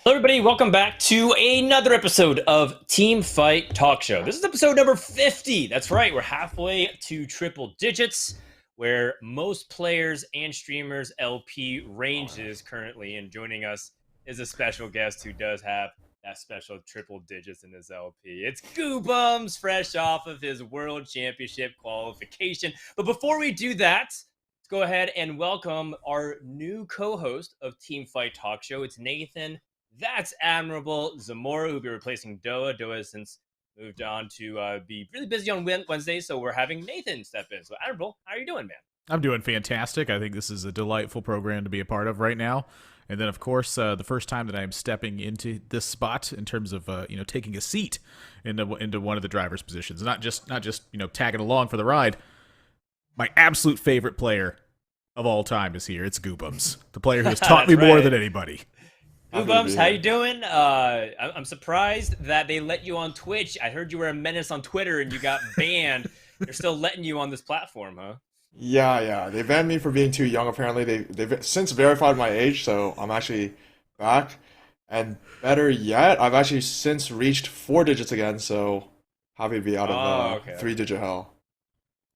Hello, everybody. Welcome back to another episode of Teamfight Talkshow. This is episode number 50. That's right. We're halfway to triple digits, where most players and streamers LP ranges currently. And joining us is a special guest who does have that special triple digits in his LP. It's Guubums, fresh off of his World Championship qualification. But before we do that, let's go ahead and welcome our new co-host of Teamfight Talkshow. It's Nathan. That's Admirable Zamora, who'll be replacing Doa. Doa has since moved on to be really busy on Wednesday, so we're having Nathan step in. So, Admirable, how are you doing, man? I'm doing fantastic. I think this is a delightful program to be a part of right now. And then, of course, the first time that I am stepping into this spot in terms of taking a seat into one of the driver's positions, not just tagging along for the ride. My absolute favorite player of all time is here. It's Guubums, the player who has taught me more than anybody. Guubums, how you doing? I'm surprised that they let you on Twitch. I heard you were a menace on Twitter and you got banned. They're still letting you on this platform, huh? Yeah. They banned me for being too young. Apparently, they've since verified my age, so I'm actually back. And better yet, I've actually since reached 4 digits again. So happy to be out of Okay. 3 digit hell.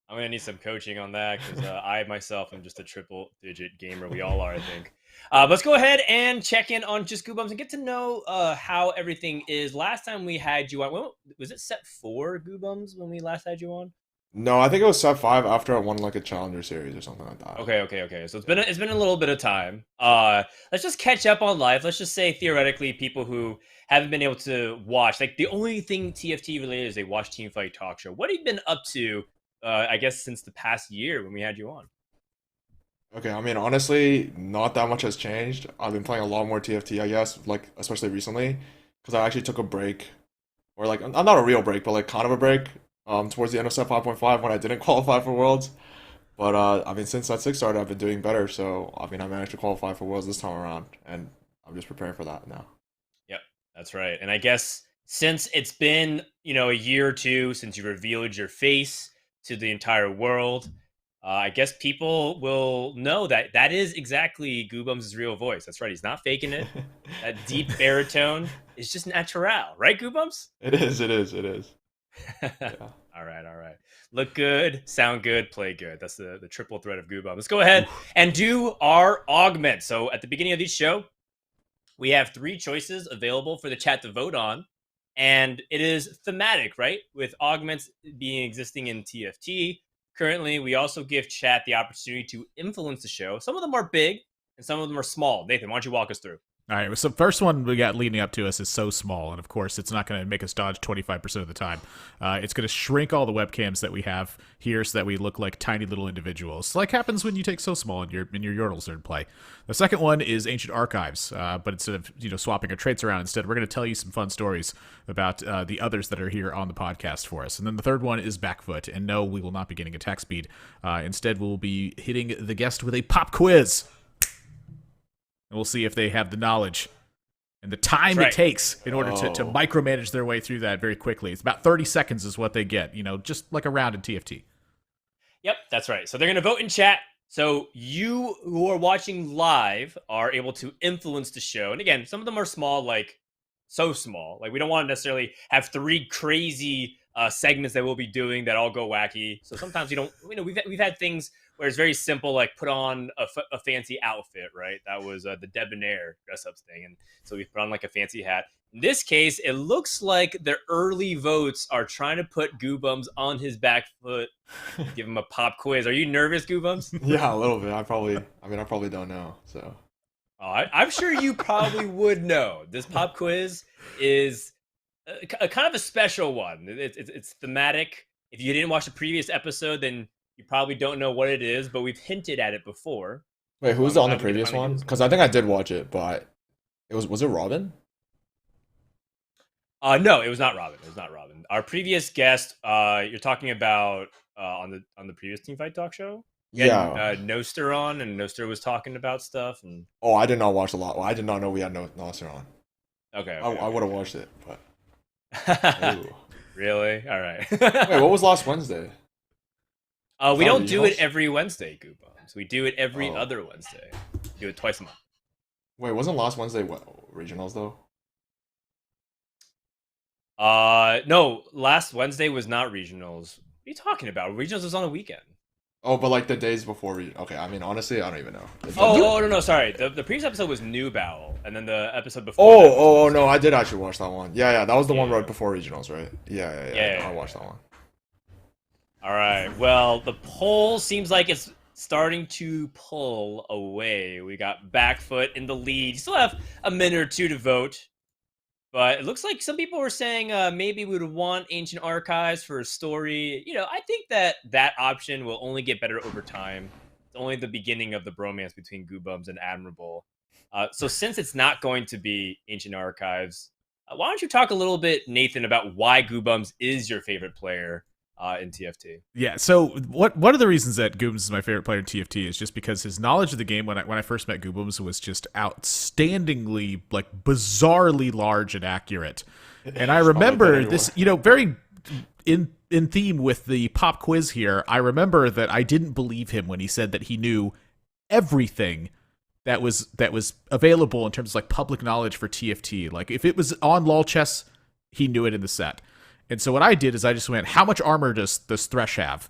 I'm gonna need some coaching on that because I myself am just a triple-digit gamer. We all are, I think. Let's go ahead and check in on just Goobums and get to know how everything is. Last time we had you on, was it set 4 Goobums when we last had you on? No, I think it was set 5 after I won like a challenger series or something like that. Okay. So it's been a little bit of time. Let's just catch up on life. Let's just say theoretically, people who haven't been able to watch, like the only thing TFT related is they watch Teamfight Talkshow. What have you been up to? I guess since the past year when we had you on. Okay, I mean, honestly, not that much has changed. I've been playing a lot more TFT, I guess, like especially recently, because I actually took a break, or like not a real break, but like kind of a break, towards the end of set 5.5 when I didn't qualify for Worlds. But I mean, since set 6 started, I've been doing better. So I mean, I managed to qualify for Worlds this time around, and I'm just preparing for that now. Yep, that's right. And I guess since it's been, a year or two since you revealed your face to the entire world, I guess people will know that that is exactly Goobums' real voice. That's right. He's not faking it. That deep baritone is just natural, right, Goobums? It is. Yeah. All right. Look good, sound good, play good. That's the triple threat of Goobums. Let's go ahead and do our augment. So at the beginning of each show, we have 3 choices available for the chat to vote on. And it is thematic, right? With augments existing in TFT. Currently, we also give chat the opportunity to influence the show. Some of them are big and some of them are small. Nathan, why don't you walk us through? All right, so first one we got leading up to us is so small, and of course it's not going to make us dodge 25% of the time. It's going to shrink all the webcams that we have here so that we look like tiny little individuals, like happens when you take so small in your Yordles in play. The second one is Ancient Archives, but instead of swapping our traits around, instead we're going to tell you some fun stories about the others that are here on the podcast for us. And then the third one is Backfoot, and no, we will not be getting attack speed. Instead, we'll be hitting the guest with a pop quiz. And we'll see if they have the knowledge and the time it takes in order to micromanage their way through that very quickly. It's about 30 seconds is what they get, just like a round in TFT. Yep, that's right. So they're going to vote in chat. So you who are watching live are able to influence the show. And again, some of them are small, like so small. Like we don't want to necessarily have 3 crazy segments that we'll be doing that all go wacky. So sometimes we don't, we've had things where it's very simple, like put on a fancy outfit, right? That was the debonair dress-up thing. And so we put on like a fancy hat. In this case, it looks like the early votes are trying to put Goobums on his back foot, give him a pop quiz. Are you nervous, Goobums? Yeah, a little bit. I probably don't know. So I'm sure you probably would know. This pop quiz is a kind of a special one. It's thematic. If you didn't watch the previous episode, then you probably don't know what it is, but we've hinted at it before. wait, who's on the previous one? Because I think I did watch it, but was it Robin? No, it was not Robin. Our previous guest, you're talking about on the previous Teamfight Talk show. Yeah. Noster on, and Noster was talking about stuff. And oh, I did not watch a lot. Well, I did not know we had Noster on. Okay. I would have watched it, but really? All right. wait, what was last Wednesday? We don't do it every Wednesday, Goobums. We do it every other Wednesday. Do it twice a month. Wait, wasn't last Wednesday what regionals though? No, last Wednesday was not regionals. What are you talking about? Regionals was on the weekend. Oh, but like the days before okay, I mean honestly, I don't even know. No, sorry. The previous episode was New Battle, and then the episode before that Oh, was oh, no, State. I did actually watch that one. Yeah, yeah, that was the one Yeah, right before regionals, right? Yeah, I yeah. watched that one. All right. Well, the poll seems like it's starting to pull away. We got back foot in the lead. You still have a minute or two to vote. But it looks like some people were saying maybe we would want ancient archives for a story. I think that option will only get better over time. It's only the beginning of the bromance between Guubums and Admirable. So since it's not going to be ancient archives, why don't you talk a little bit, Nathan, about why Guubums is your favorite player in TFT? Yeah, so one of the reasons that Goobums is my favorite player in TFT is just because his knowledge of the game when I first met Goobums was just outstandingly, like, bizarrely large and accurate. And I It's not like that remember anymore. this, very in theme with the pop quiz here. I remember that I didn't believe him when he said that he knew everything that was available in terms of like public knowledge for TFT. Like if it was on LOL chess, he knew it in the set. And so what I did is I just went, how much armor does Thresh have?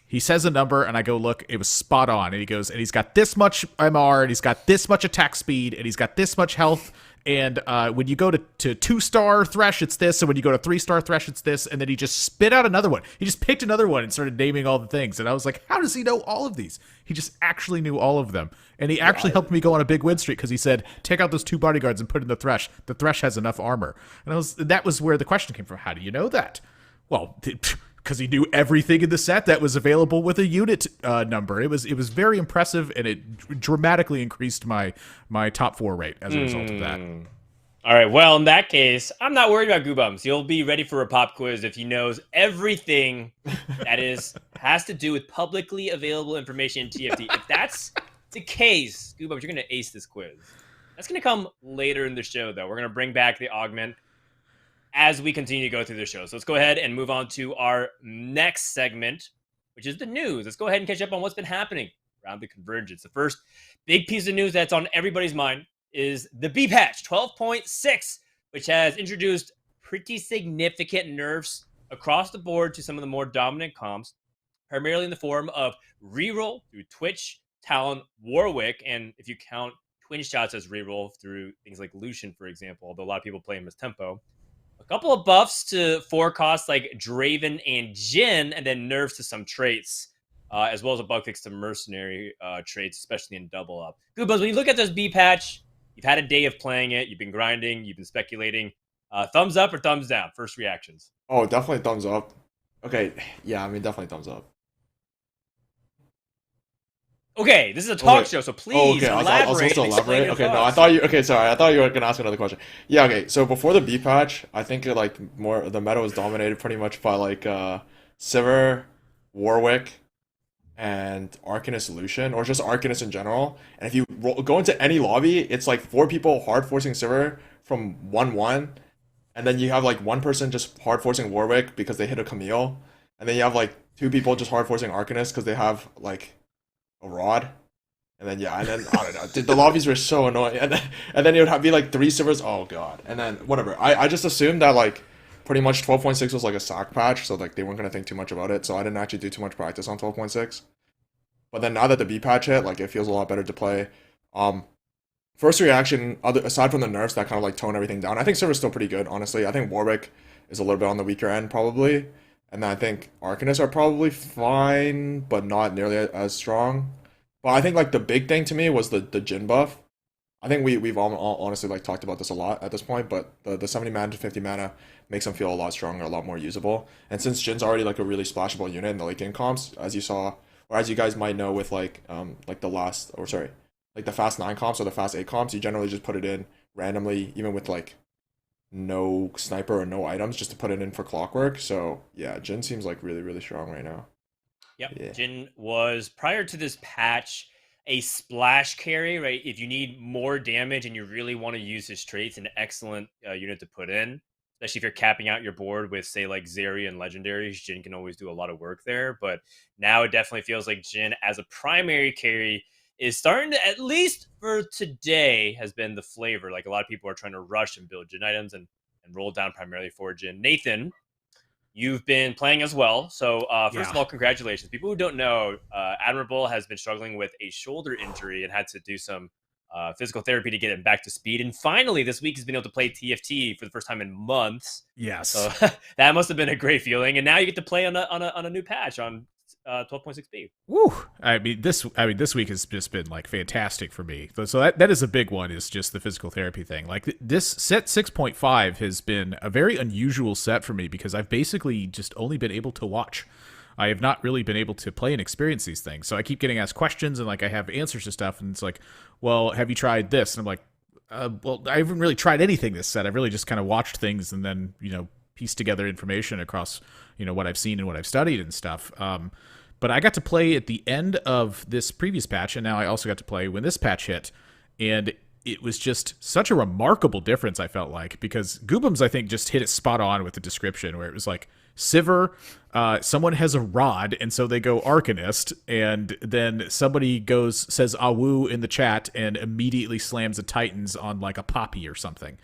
He says a number, and I go look. It was spot on. And he goes, and he's got this much MR, and he's got this much attack speed, and he's got this much health. And when you go to 2-star Thresh, it's this. And when you go to 3-star Thresh, it's this. And then he just spit out another one. He just picked another one and started naming all the things. And I was like, how does he know all of these? He just actually knew all of them. And he actually helped me go on a big win streak because he said, take out those 2 bodyguards and put in the Thresh. The Thresh has enough armor. And that was where the question came from. How do you know that? Well, because he knew everything in the set that was available with a unit number. It was very impressive, and it dramatically increased my top 4 rate as a result of that. All right. Well, in that case, I'm not worried about Goobums. He'll be ready for a pop quiz if he knows everything that has to do with publicly available information in TFT. If that's the case, Goobums, you're going to ace this quiz. That's going to come later in the show, though. We're going to bring back the augment as we continue to go through the show. So let's go ahead and move on to our next segment, which is the news. Let's go ahead and catch up on what's been happening around the Convergence. The first big piece of news that's on everybody's mind is the B patch 12.6, which has introduced pretty significant nerfs across the board to some of the more dominant comps, primarily in the form of reroll through Twitch, Talon, Warwick, and if you count twin shots as reroll through things like Lucian, for example, although a lot of people play him as tempo. A couple of buffs to 4 costs like Draven and Jhin, and then nerfs to some traits, as well as a bug fix to mercenary traits, especially in double up. Goobums, when you look at this B patch, you've had a day of playing it, you've been grinding, you've been speculating. Thumbs up or thumbs down? First reactions. Oh, definitely thumbs up. Okay, yeah, I mean definitely thumbs up. Okay, this is a Oh, talk wait. show, so Oh, please okay. I was elaborate supposed to and explain elaborate. your Okay, no, thoughts. Sorry, I thought you were gonna ask another question. Yeah, okay. So before the B patch, I think like more the meta was dominated pretty much by like Sivir, Warwick, and Arcanist Solution, or just Arcanist in general. And if you go into any lobby, it's like 4 people hard forcing Sivir from 1-1, and then you have like 1 person just hard forcing Warwick because they hit a Camille, and then you have like 2 people just hard forcing Arcanist because they have like a rod. And then yeah, and then I don't know. The lobbies were so annoying, and then it would be like 3 servers. Oh god. And then whatever. I just assumed that like pretty much 12.6 was like a sock patch, so like they weren't gonna think too much about it. So I didn't actually do too much practice on 12.6. But then now that the B patch hit, like it feels a lot better to play. Um, First reaction, aside from the nerfs that kind of like tone everything down, I think server's still pretty good. Honestly, I think Warwick is a little bit on the weaker end probably, and then I think Arcanists are probably fine, but not nearly as strong. But I think like the big thing to me was the Jhin buff. I think we've all honestly like talked about this a lot at this point, but the 70 mana to 50 mana makes them feel a lot stronger, a lot more usable. And since Jin's already like a really splashable unit in the late game comps, as you saw, or as you guys might know with like the last, or sorry, like the fast 9 comps or the fast 8 comps, you generally just put it in randomly, even with like no sniper or no items, just to put it in for clockwork. So yeah, Jhin seems like really, really strong right now. Yep. Yeah. Jhin was, prior to this patch, a splash carry, right? If you need more damage and you really want to use his traits, an excellent unit to put in, especially if you're capping out your board with, say, like Zeri and legendaries. Jhin can always do a lot of work there. But now it definitely feels like Jhin, as a primary carry, is starting to, at least for today, has been the flavor. Like a lot of people are trying to rush and build Jin items and roll down primarily for Jin. Nathan, you've been playing as well. So first Yeah. of all, congratulations. People who don't know, Admirable has been struggling with a shoulder injury and had to do some physical therapy to get him back to speed. And finally, this week he's been able to play TFT for the first time in months. Yes. So that must have been a great feeling. And now you get to play on a new patch on 12.6b. Woo! I mean, this week has just been like fantastic for me. So that is a big one. Is just the physical therapy thing. Like this set 6.5 has been a very unusual set for me because I've basically just only been able to watch. I have not really been able to play and experience these things. So I keep getting asked questions and like I have answers to stuff, and it's like, well, have you tried this? And I'm like, well, I haven't really tried anything this set. I've really just kind of watched things and then pieced together information across what I've seen and what I've studied and stuff. But I got to play at the end of this previous patch, and now I also got to play when this patch hit, and it was just such a remarkable difference, I felt like, because Guubums, I think, just hit it spot on with the description, where it was like, Sivir, someone has a rod, and so they go Arcanist, and then somebody says Awu in the chat, and immediately slams the Titans on like a Poppy or something.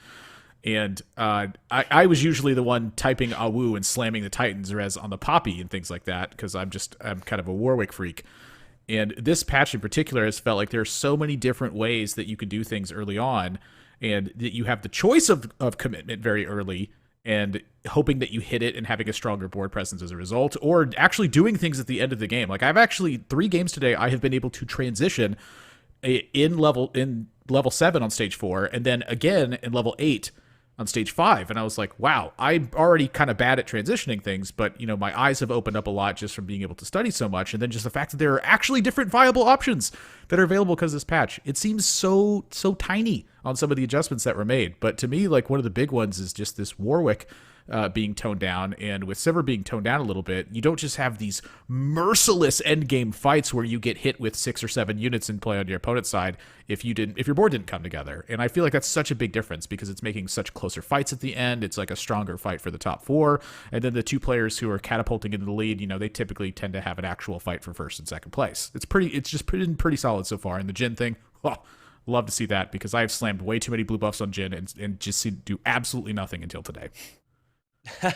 And I was usually the one typing Awu and slamming the Titans, whereas on the Poppy and things like that, because I'm kind of a Warwick freak. And this patch in particular has felt like there are so many different ways that you can do things early on, and that you have the choice of commitment very early, and hoping that you hit it and having a stronger board presence as a result, or actually doing things at the end of the game. Like I've actually 3 games today, I have been able to transition in level 7 on stage 4, and then again in level 8 on stage 5, and I was like, wow, I'm already kind of bad at transitioning things, but my eyes have opened up a lot just from being able to study so much, and then just the fact that there are actually different viable options that are available because of this patch. It seems so tiny on some of the adjustments that were made, but to me, like, one of the big ones is just this Warwick being toned down, and with Sivir being toned down a little bit, you don't just have these merciless endgame fights where you get hit with 6 or 7 units in play on your opponent's side if your board didn't come together. And I feel like that's such a big difference because it's making such closer fights at the end. It's like a stronger fight for the top 4, and then the 2 players who are catapulting into the lead, they typically tend to have an actual fight for first and second place. It's just been pretty solid so far. And the Jin thing, love to see that, because I have slammed way too many blue buffs on Jin and just do absolutely nothing until today.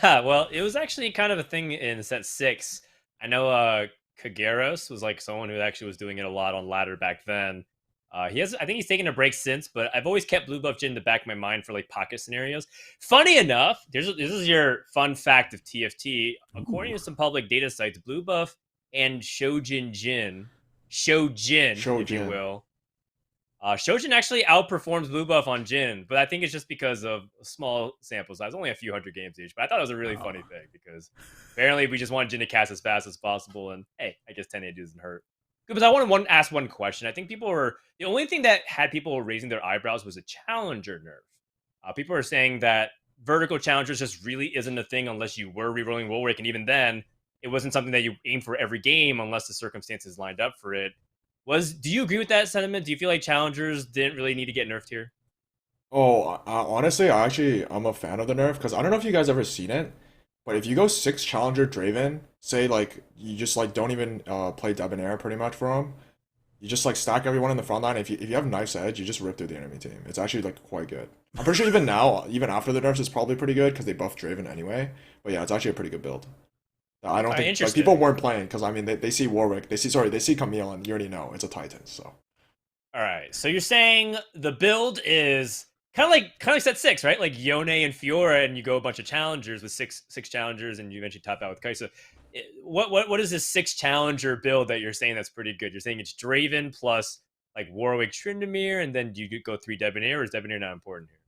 Well, it was actually kind of a thing in set 6. I know Kageros was like someone who actually was doing it a lot on ladder back then. I think he's taken a break since, but I've always kept blue buff Jin in the back of my mind for like pocket scenarios. Funny enough, this is your fun fact of TFT. According to some public data sites, blue buff and Shojin, if you will, Shojin actually outperforms blue buff on Jin, but I think it's just because of small sample size, only a few hundred games each. But I thought it was a really funny thing because apparently we just want Jin to cast as fast as possible, and hey, I guess 10-8 doesn't hurt. Good, but I want to ask one question. I think the only thing that had people raising their eyebrows was a challenger nerf. People are saying that vertical challengers just really isn't a thing unless you were rerolling Warwick, and even then, it wasn't something that you aim for every game unless the circumstances lined up for it. Do you agree with that sentiment? Do you feel like challengers didn't really need to get nerfed here? Oh, honestly, I'm a fan of the nerf because I don't know if you guys ever seen it, but if you go 6 Challenger Draven, say like you just like don't even play Debonair pretty much for him, you just like stack everyone in the front line. If you have Knife's Edge, you just rip through the enemy team. It's actually like quite good. I'm pretty sure even now, even after the nerfs, it's probably pretty good because they buffed Draven anyway. But yeah, it's actually a pretty good build. I don't think like, people weren't playing because I mean they see Warwick, they see Camille, and you already know it's a Titan. So, all right. So you're saying the build is kind of like set 6, right? Like Yone and Fiora, and you go a bunch of challengers with six challengers, and you eventually top out with Kai'Sa. What is this 6 challenger build that you're saying that's pretty good? You're saying it's Draven plus like Warwick, Tryndamere, and then do you go 3 Debonair, or is Debonair not important here?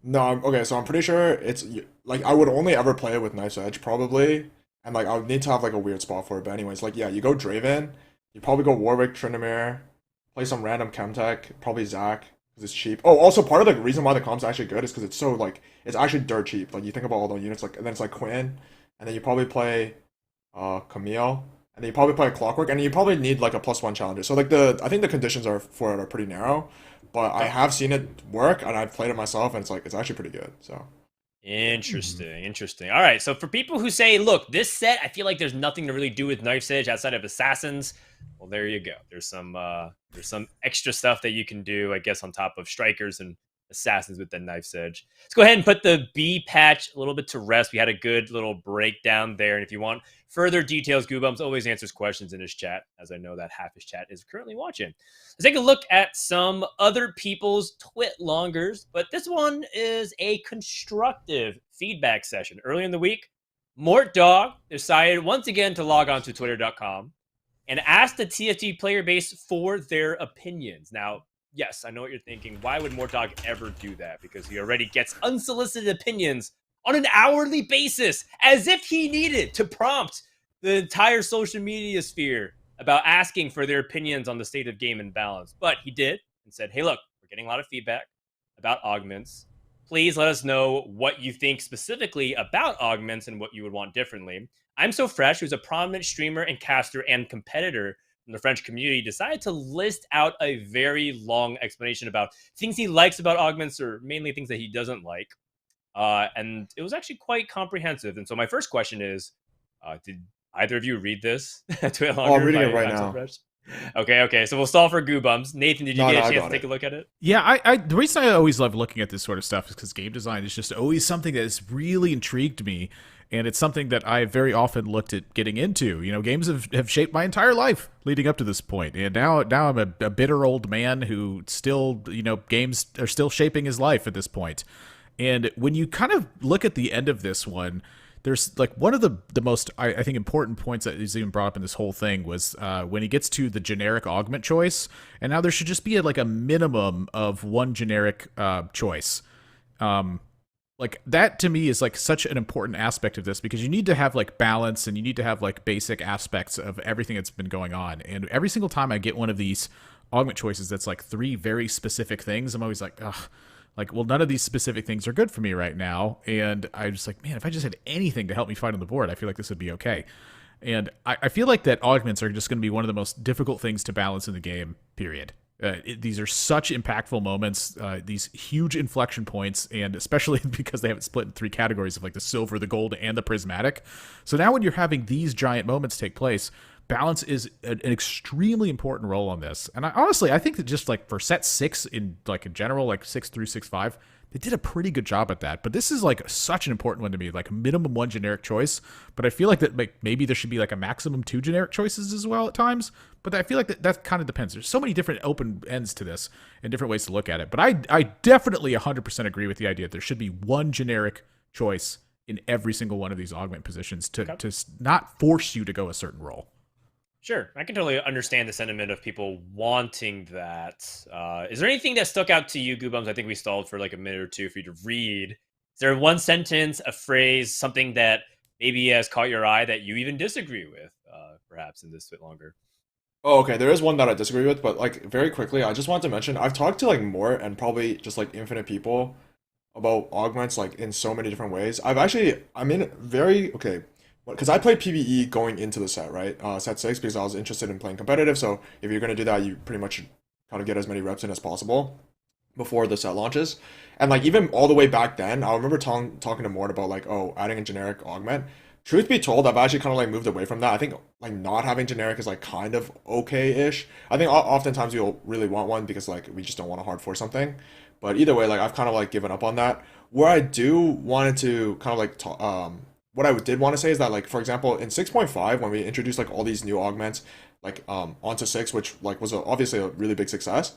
No, okay. So I'm pretty sure it's like I would only ever play it with Knife's Edge probably. And like I would need to have like a weird spot for it, but anyways, like yeah, you go Draven, you probably go Warwick, Tryndamere, play some random Chemtech, probably Zac because it's cheap. Oh, also part of the reason why the comp's actually good is because it's so like it's actually dirt cheap. Like you think about all the units, like and then it's like Quinn, and then you probably play Camille, and then you probably play Clockwork, and you probably need like a +1 challenger. So like I think the conditions for it are pretty narrow, but I have seen it work and I've played it myself, and it's actually pretty good. So. Interesting, interesting. All right, so for people who say, look, this set, I feel like there's nothing to really do with Knife's Edge outside of Assassins. Well, there you go. There's some extra stuff that you can do, I guess, on top of Strikers and Assassins with the Knife's Edge. Let's go ahead and put the B patch a little bit to rest. We had a good little breakdown there, and if you want further details, Guubums always answers questions in his chat, as I know that half his chat is currently watching. Let's take a look at some other people's twit longers, but this one is a constructive feedback session. Early in the week, Mort Dog decided once again to log on to twitter.com and ask the TFT player base for their opinions. Now, yes, I know what you're thinking. Why would Mort Dog ever do that? Because he already gets unsolicited opinions on an hourly basis, as if he needed to prompt the entire social media sphere about asking for their opinions on the state of game and balance. But he did and said, hey, look, we're getting a lot of feedback about augments. Please let us know what you think specifically about augments and what you would want differently. I'm So Fresh, who's a prominent streamer and caster and competitor from the French community, decided to list out a very long explanation about things he likes about augments, or mainly things that he doesn't like. And it was actually quite comprehensive. And so my first question is, did either of you read this? Oh, I'm reading it right now. Okay. So we'll stall for Guubums. Nathan, did you get a chance to take a look at it? Yeah, the reason I always love looking at this sort of stuff is because game design is just always something that has really intrigued me. And it's something that I very often looked at getting into. You know, games have shaped my entire life leading up to this point. And now I'm a bitter old man who still, you know, games are still shaping his life at this point. And when you kind of look at the end of this one, there's like one of the most, I think, important points that is even brought up in this whole thing was when he gets to the generic augment choice. And now there should just be like a minimum of one generic choice. Like that to me is like such an important aspect of this, because you need to have like balance and you need to have like basic aspects of everything that's been going on. And every single time I get one of these augment choices that's like 3 very specific things, I'm always like, ugh. Like, well, none of these specific things are good for me right now. And I'm just like, man, if I just had anything to help me fight on the board, I feel like this would be okay. And I feel like that augments are just going to be one of the most difficult things to balance in the game, period. These are such impactful moments, these huge inflection points, and especially because they have it split in 3 categories of like the silver, the gold, and the prismatic. So now when you're having these giant moments take place, balance is an extremely important role on this. And I think that just like for set 6 in general, like 6 through 6-5, they did a pretty good job at that. But this is like such an important one to me, like a minimum 1 generic choice. But I feel like that like maybe there should be like a maximum 2 generic choices as well at times. But I feel like that kind of depends. There's so many different open ends to this and different ways to look at it. But I definitely 100% agree with the idea that there should be 1 generic choice in every single one of these augment positions to not force you to go a certain role. Sure, I can totally understand the sentiment of people wanting that. Is there anything that stuck out to you, Guubums? I think we stalled for like a minute or two for you to read. Is there one sentence, a phrase, something that maybe has caught your eye that you even disagree with, perhaps in this bit longer? Oh, okay. There is one that I disagree with, but like very quickly, I just wanted to mention I've talked to like more and probably just like infinite people about augments like in so many different ways. I'm in very okay. Because I played PvE going into the set, right? Set 6, because I was interested in playing competitive. So if you're going to do that, you pretty much should kind of get as many reps in as possible before the set launches. And like even all the way back then, I remember talking to Mort about like, oh, adding a generic augment. Truth be told, I've actually kind of like moved away from that. I think like not having generic is like kind of okay-ish. I think oftentimes you'll really want one because like we just don't want to hard force something. But either way, like I've kind of like given up on that. Where I do wanted to kind of like what I did want to say is that, like, for example, in 6.5, when we introduced like all these new augments, like onto 6, which like was obviously a really big success.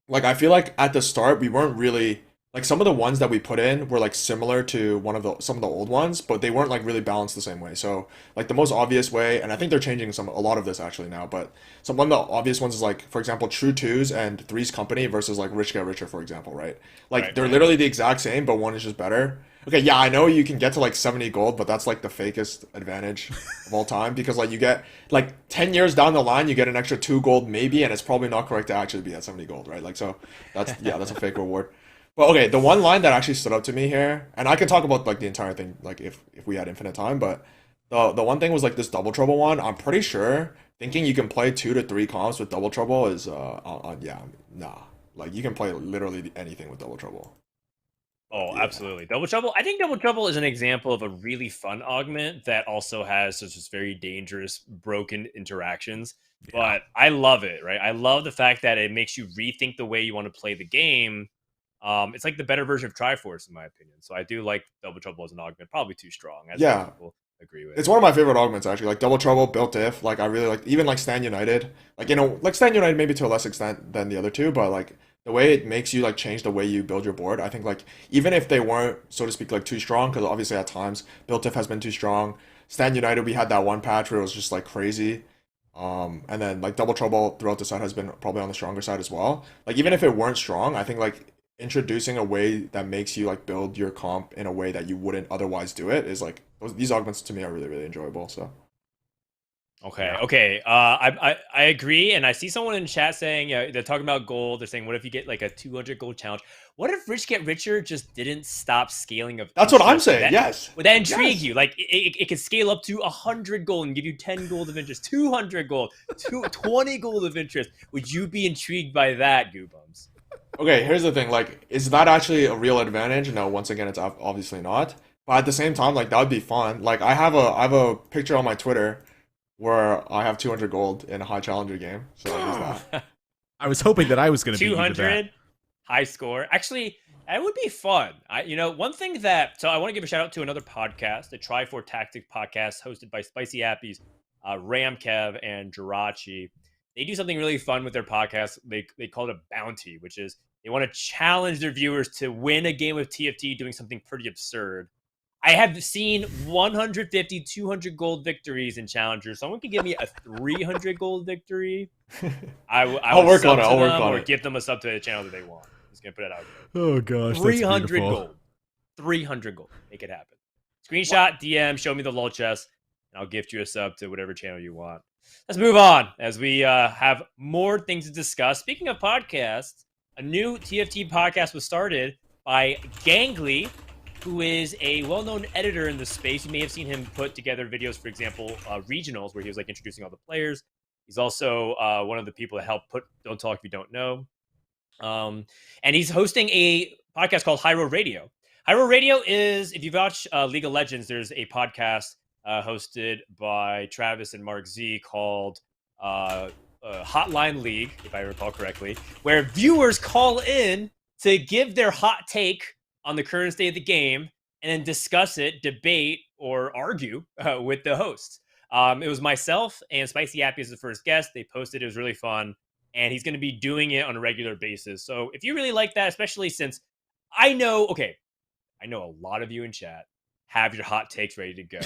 Like I feel like at the start we weren't really like some of the ones that we put in were like similar to some of the old ones, but they weren't like really balanced the same way. So like the most obvious way, and I think they're changing a lot of this actually now, but one of the obvious ones is like, for example, True Twos and Three's Company versus like Rich Get Richer, for example, right? Like they're literally the exact same, but one is just better. Okay, yeah, I know you can get to like 70 gold, but that's like the fakest advantage of all time, because like you get like 10 years down the line, you get an extra 2 gold maybe, and it's probably not correct to actually be at 70 gold, right? Like, so that's a fake reward. But okay, the one line that actually stood out to me here, and I can talk about like the entire thing, like if we had infinite time, but the one thing was like this double trouble one. I'm pretty sure thinking you can play 2 to 3 comps with double trouble is yeah, nah. Like you can play literally anything with double trouble. But Oh, yeah. absolutely. Double Trouble. I think Double Trouble is an example of a really fun augment that also has such just very dangerous, broken interactions. Yeah. But I love it, right? I love the fact that it makes you rethink the way you want to play the game. It's like the better version of Triforce, in my opinion. So I do like Double Trouble as an augment. Probably too strong, as most Yeah, people agree with. it's one of my favorite augments actually. Like Double Trouble, Built If. Like I really like even like Stand United. Like like Stand United maybe to a less extent than the other two, but like the way it makes you like change the way you build your board. I think like even if they weren't so to speak like too strong, because obviously at times Built If has been too strong. Stand United, we had that one patch where it was just like crazy. And then like Double Trouble throughout the set has been probably on the stronger side as well. Like even Yeah. if it weren't strong, I think like introducing a way that makes you like build your comp in a way that you wouldn't otherwise do it is like these augments to me are really really enjoyable. So Okay. Yeah. Okay. I agree, and I see someone in chat saying they're talking about gold. They're saying, what if you get like a 200 gold challenge? What if Rich Get Richer just didn't stop scaling of that's what I'm interest? saying. Yes, Would that intrigue yes. you? Like it could scale up to 100 gold and give you 10 gold of interest, 200 gold, 20 gold of interest. Would you be intrigued by that, Goobums? Okay, here's the thing. Like, is that actually a real advantage? No, once again, it's obviously not. But at the same time, like that would be fun. Like I have a picture on my Twitter where I have 200 gold in a high challenger game. So there's that. I was hoping that I was going to beat you to that. 200 high score. Actually, that would be fun. One thing that I want to give a shout out to another podcast, the Try for Tactics podcast, hosted by Spicy Appies, Ram Kev, and Jirachi. They do something really fun with their podcast. They call it a bounty, which is they want to challenge their viewers to win a game of TFT doing something pretty absurd. I have seen 150, 200 gold victories in challengers. Someone can give me a 300 gold victory. I I'll would work on sub it. to I'll work them on or it. give them a sub to the channel that they want. I'm just gonna put it out there. Oh gosh, that's 300 beautiful. gold. 300 gold. Make it happen. Screenshot, DM, show me the lol chest, and I'll gift you a sub to whatever channel you want. Let's move on as we have more things to discuss. Speaking of podcasts, a new TFT podcast was started by Gangly, who is a well-known editor in the space. You may have seen him put together videos, for example, regionals, where he was like introducing all the players. He's also one of the people that helped put Don't Talk If You Don't Know. And he's hosting a podcast called Hyro Radio. Hyro Radio is, if you watch League of Legends, there's a podcast hosted by Travis and Mark Z called Hotline League, if I recall correctly, where viewers call in to give their hot take on the current state of the game and then discuss it, debate, or argue with the hosts. It was myself and Spicy Appy as the first guest. They posted. It was really fun. And he's going to be doing it on a regular basis. So if you really like that, especially since I know a lot of you in chat have your hot takes ready to go.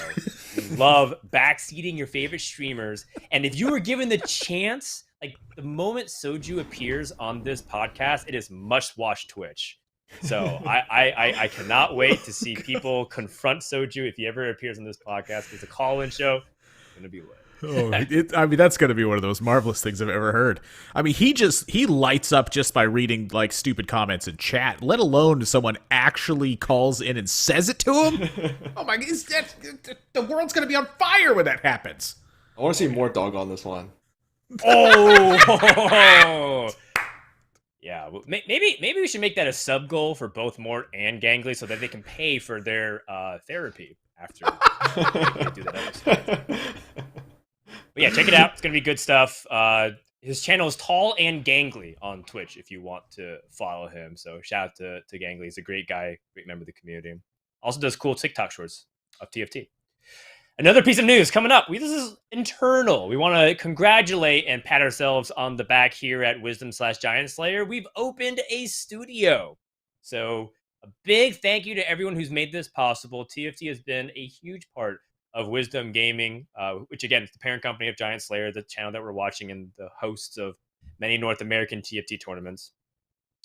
You love backseating your favorite streamers. And if you were given the chance, like the moment Soju appears on this podcast, it is must-watch Twitch. So I cannot wait to see people confront Soju if he ever appears on this podcast. It's a call-in show. It's going to be lit. I mean, that's going to be one of those marvelous things I've ever heard. I mean, he lights up just by reading like stupid comments in chat, let alone someone actually calls in and says it to him. Oh my god, the world's going to be on fire when that happens. I want to see more dog on this one. Oh, yeah. Maybe we should make that a sub goal for both Mort and Gangly so that they can pay for their therapy after they do that episode. But yeah, check it out. It's going to be good stuff. His channel is Tall and Gangly on Twitch if you want to follow him. So shout out to Gangly. He's a great guy, great member of the community. Also does cool TikTok shorts of TFT. Another piece of news coming up. This is internal. We want to congratulate and pat ourselves on the back here at Wisdom/GiantSlayer. We've opened a studio. So a big thank you to everyone who's made this possible. TFT has been a huge part of Wisdom Gaming, which again is the parent company of GiantSlayer, the channel that we're watching, and the hosts of many North American TFT tournaments.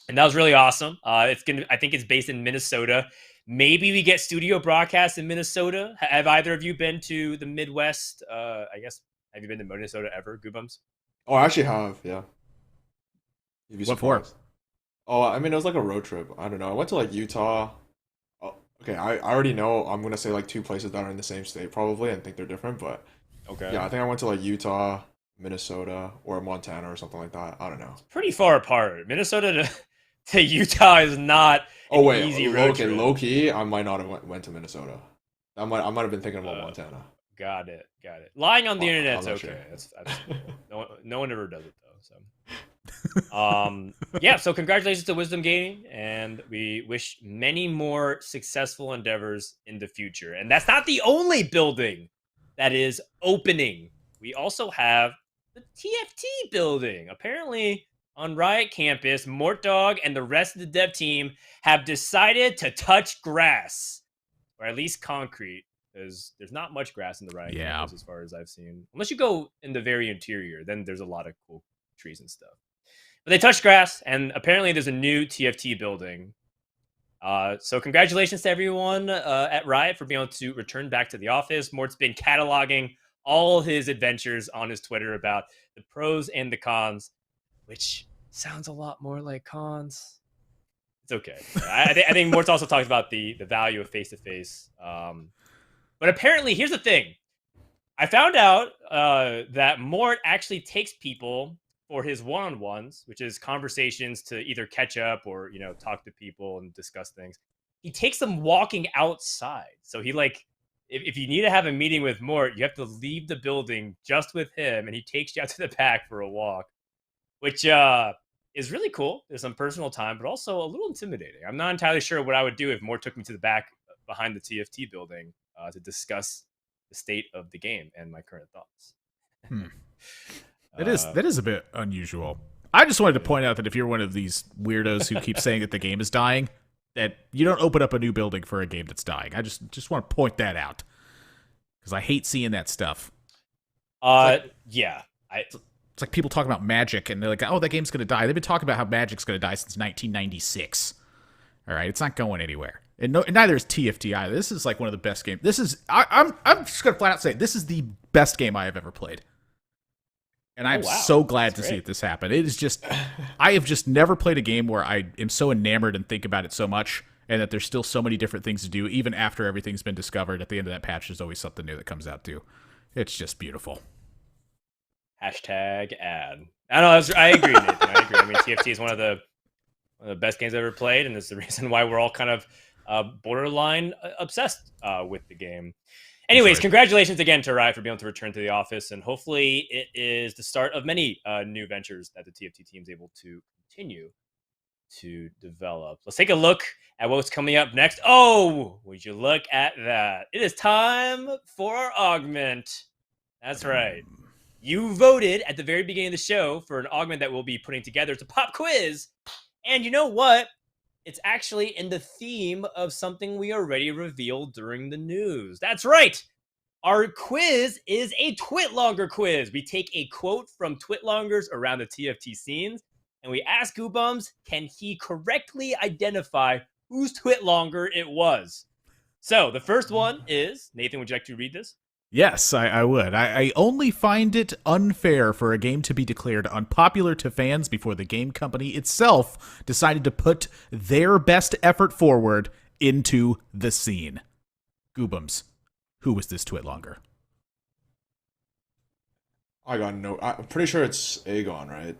And that was really awesome. I think it's based in Minnesota. Maybe we get studio broadcasts in Minnesota. Have either of you been to the Midwest? I guess, have you been to Minnesota ever, Goobums? Oh, I actually have, yeah. You'd be What for? surprised. Oh, I mean, it was like a road trip. I don't know. I went to like Utah. Oh, okay, I already know I'm gonna say like two places that are in the same state probably and think they're different, but Okay. yeah, I think I went to like Utah, Minnesota, or Montana or something like that. I don't know. Pretty far apart. Minnesota to Utah is not Oh an wait, easy road okay, trip. low key, I might not have went to Minnesota. I might have been thinking about Montana. Got it. Lying on the Well, internet's I'm not okay. sure. That's cool. No one ever does it though. So, yeah. So congratulations to Wisdom Gaming, and we wish many more successful endeavors in the future. And that's not the only building that is opening. We also have the TFT building. Apparently, on Riot Campus, Mortdog and the rest of the dev team have decided to touch grass, or at least concrete, because there's not much grass in the Riot Campus as far as I've seen. Unless you go in the very interior, then there's a lot of cool trees and stuff. But they touched grass, and apparently there's a new TFT building. So congratulations to everyone at Riot for being able to return back to the office. Mort's been cataloging all his adventures on his Twitter about the pros and the cons, which sounds a lot more like cons. It's okay. I think Mort's also talked about the value of face-to-face. But apparently, here's the thing. I found out that Mort actually takes people for his one-on-ones, which is conversations to either catch up or, talk to people and discuss things. He takes them walking outside. So he if you need to have a meeting with Mort, you have to leave the building just with him, and he takes you out to the back for a walk, which is really cool. There's some personal time, but also a little intimidating. I'm not entirely sure what I would do if Mort took me to the back behind the TFT building to discuss the state of the game and my current thoughts. That is a bit unusual. I just wanted to point out that if you're one of these weirdos who keeps saying that the game is dying, that you don't open up a new building for a game that's dying. I just want to point that out because I hate seeing that stuff. Yeah. It's like people talking about Magic, and they're like, "Oh, that game's gonna die." They've been talking about how Magic's gonna die since 1996. All right, it's not going anywhere, and neither is TFT either. This is like one of the best games. This is I'm just gonna flat out say this is the best game I have ever played. And I'm so glad to see this happen. It is just, I have just never played a game where I am so enamored and think about it so much, and that there's still so many different things to do, even after everything's been discovered. At the end of that patch, there's always something new that comes out too. It's just beautiful. Hashtag ad. I agree, Nathan. I agree. I mean, TFT is one of the best games I've ever played, and it's the reason why we're all kind of borderline obsessed with the game. Anyways, congratulations again to Riot for being able to return to the office, and hopefully it is the start of many new ventures that the TFT team is able to continue to develop. Let's take a look at what's coming up next. Oh, would you look at that? It is time for our augment. That's right. You voted at the very beginning of the show for an augment that we'll be putting together. It's a pop quiz. And you know what? It's actually in the theme of something we already revealed during the news. That's right. Our quiz is a Twitlonger quiz. We take a quote from Twitlongers around the TFT scenes, and we ask Guubums, can he correctly identify whose Twitlonger it was? So the first one is, Nathan, would you like to read this? Yes, I would. I only find it unfair for a game to be declared unpopular to fans before the game company itself decided to put their best effort forward into the scene. Guubums, who was this Twitlonger? I'm pretty sure it's Aegon, right?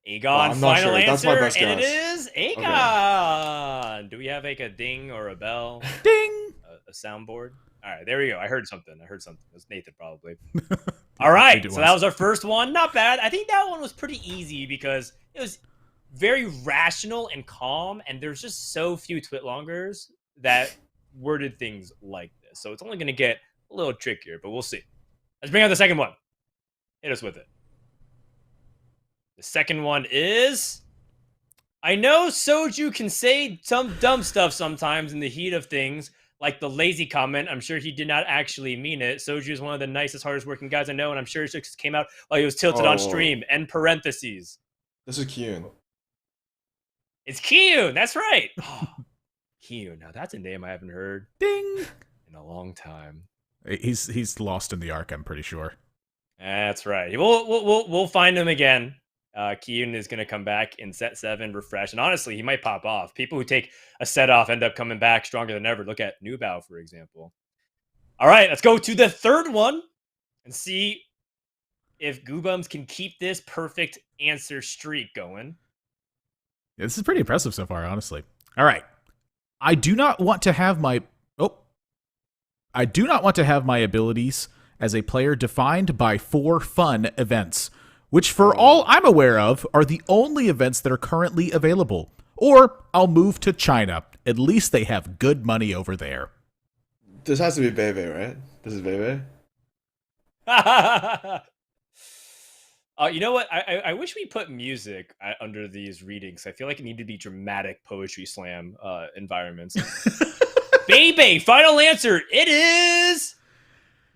Aegon, well, I'm not final sure. answer, That's my best guess. and it is Aegon. Okay. Do we have like a ding or a bell? Ding! A soundboard? All right, there we go. I heard something. It was Nathan probably. All right, so that was our first one. Not bad. I think that one was pretty easy because it was very rational and calm, and there's just so few Twitlongers that worded things like this. So it's only going to get a little trickier, but we'll see. Let's bring out the second one. Hit us with it. The second one is... I know Soju can say some dumb stuff sometimes in the heat of things, like the lazy comment. I'm sure he did not actually mean it. Soju is one of the nicest, hardest working guys I know, and I'm sure it just came out while he was tilted on stream. End parentheses. This is Kyun. It's Kyun. That's right. Oh, Kyun. Now that's a name I haven't heard. Ding. In a long time. He's lost in the arc, I'm pretty sure. That's right. We'll find him again. Kyun is going to come back in set 7, refresh. And honestly, he might pop off. People who take a set off end up coming back stronger than ever. Look at Nubao, for example. All right, let's go to the third one and see if Guubums can keep this perfect answer streak going. This is pretty impressive so far, honestly. All right. I do not want to have my abilities as a player defined by 4 fun events, which for all I'm aware of are the only events that are currently available. Or I'll move to China. At least they have good money over there. This has to be Bebe, right? This is Bebe. You know what? I wish we put music under these readings. I feel like it needed to be dramatic poetry slam environments. Bebe, final answer. It is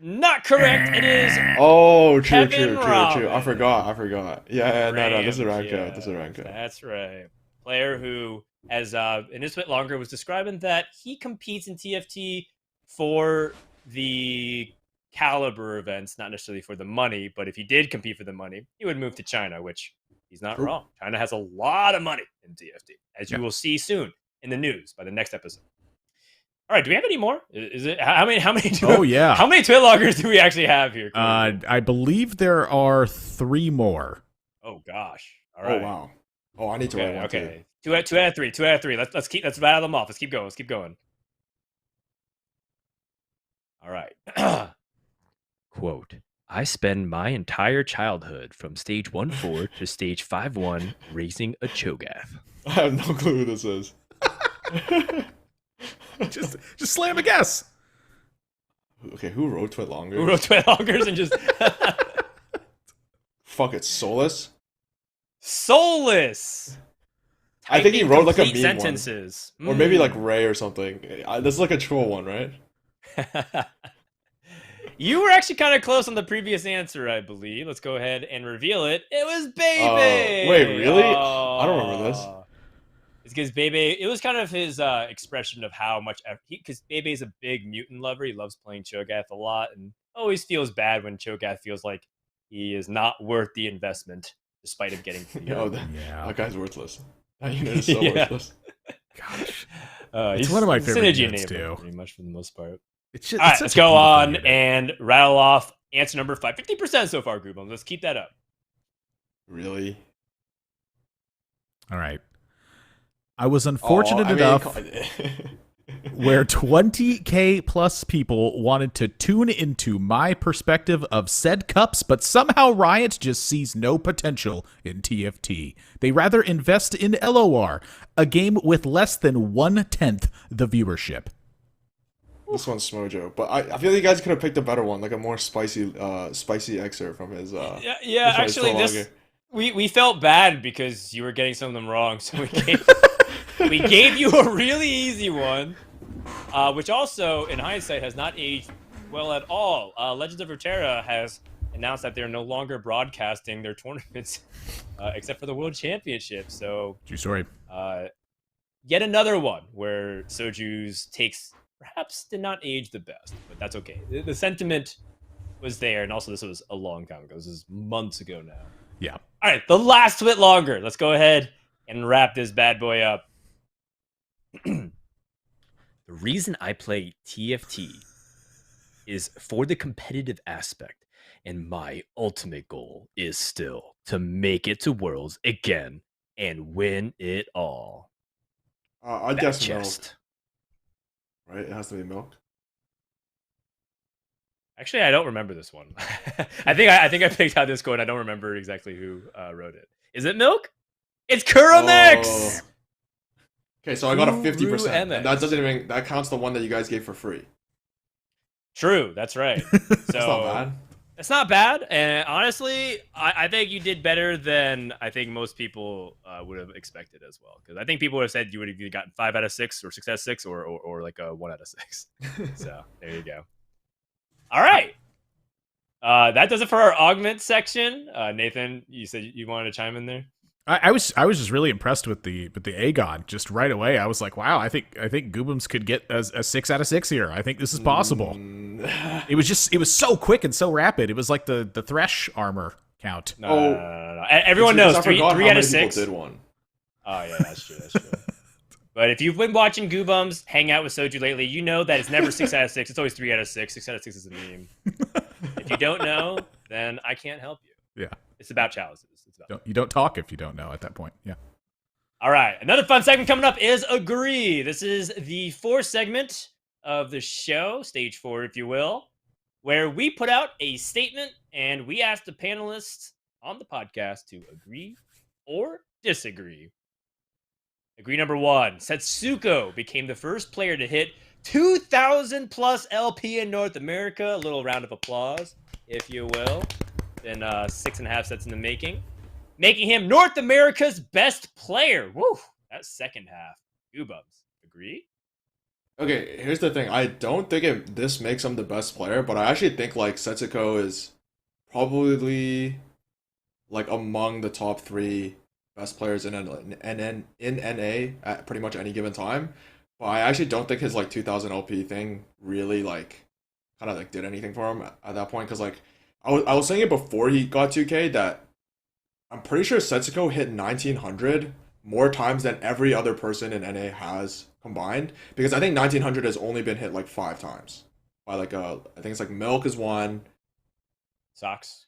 not correct. It is. Oh, true. Kevin I forgot. Yeah, no, this is Ranko. This is Ranko. That's right. Player who, as in this bit longer, was describing that he competes in TFT for the caliber events, not necessarily for the money, but if he did compete for the money, he would move to China, which he's not wrong. China has a lot of money in TFT, as you will see soon in the news by the next episode. All right, do we have any more? Is it how many? How many twit loggers do we actually have here? I believe there are 3 more. Oh gosh! All right. Oh wow! Oh, I need to write one too. Two out of three. Let's rattle them off. Let's keep going. All right. Quote, I spend my entire childhood from stage 1-4 to stage 5-1 raising a Cho'Gath. I have no clue who this is. just slam a guess. Okay, who wrote Twit Longers? Who wrote Twit Longers and just... Fuck it, Solus? Solus! I think he wrote like a meme sentences. One. Or maybe like Ray or something. This is like a troll one, right? You were actually kind of close on the previous answer, I believe. Let's go ahead and reveal it. It was Bebe. Wait, really? I don't remember this. It's because Bebe, it was kind of his expression of how much, because Bebe's a big mutant lover. He loves playing Cho'Gath a lot and always feels bad when Cho'Gath feels like he is not worth the investment, despite him getting. That guy's worthless. That unit is so worthless. Gosh. It's one of my favorite units, too. Pretty much for the most part. All right, let's go on and rattle off answer number 5. 50% so far, Guubums. Let's keep that up. Really? All right. I was unfortunate enough where 20K plus people wanted to tune into my perspective of said cups, but somehow Riot just sees no potential in TFT. They rather invest in LOR, a game with less than 1/10 the viewership. This one's Smojo, but I feel like you guys could have picked a better one, like a more spicy excerpt from his. Actually, this we felt bad because you were getting some of them wrong, so we gave you a really easy one, which also, in hindsight, has not aged well at all. Legends of Runeterra has announced that they're no longer broadcasting their tournaments, except for the World Championship. So, true story. Yet another one where Soju's takes perhaps did not age the best, but that's okay. The sentiment was there, and also this was a long time ago. This is months ago now. Yeah. All right, the last bit longer. Let's go ahead and wrap this bad boy up. The reason I play TFT is for the competitive aspect, and my ultimate goal is still to make it to Worlds again and win it all. I guess chest. Milk. Right? It has to be Milk. Actually, I don't remember this one. I think I picked out this quote. I don't remember exactly who wrote it. Is it Milk? It's Kuramix! Oh. Okay, so I got a 50%. And that doesn't even that counts the one that you guys gave for free. True, that's right. That's not bad. It's not bad, and honestly, I think you did better than I think most people would have expected as well. Because I think people would have said you would have either gotten 5 out of 6 or 6 out of 6 or like a 1 out of 6. So there you go. All right, that does it for our augment section. Nathan, you said you wanted to chime in there. I was just really impressed with the Aegon just right away. I was like, wow, I think Guubums could get a 6 out of 6 here. I think this is possible. It was so quick and so rapid. It was like the Thresh armor count. No. Everyone knows 3 out of 6. Did one. Oh yeah, that's true. But if you've been watching Guubums hang out with Soju lately, you know that it's never 6 out of 6. It's always 3 out of 6. 6 out of 6 is a meme. If you don't know, then I can't help you. Yeah. It's about chalices. You don't talk if you don't know at that point. Yeah. All right, another fun segment coming up is Agree. This is the fourth segment of the show, stage 4, if you will, where we put out a statement and we ask the panelists on the podcast to agree or disagree. Agree number 1, Setsuko became the first player to hit 2,000 plus LP in North America. A little round of applause, if you will. Been 6.5 sets in the making him North America's best player. Woo! That's second half. Guubums. Agree? Okay, here's the thing. I don't think this makes him the best player, but I actually think like Setsuko is probably like among the top 3 best players in NA at pretty much any given time. But I actually don't think his like 2000 LP thing really like kind of like did anything for him at that point, because like I was saying it before he got 2K that I'm pretty sure Setsuko hit 1900 more times than every other person in NA has combined, because I think 1900 has only been hit like 5 times by like I think it's like Milk is 1, Socks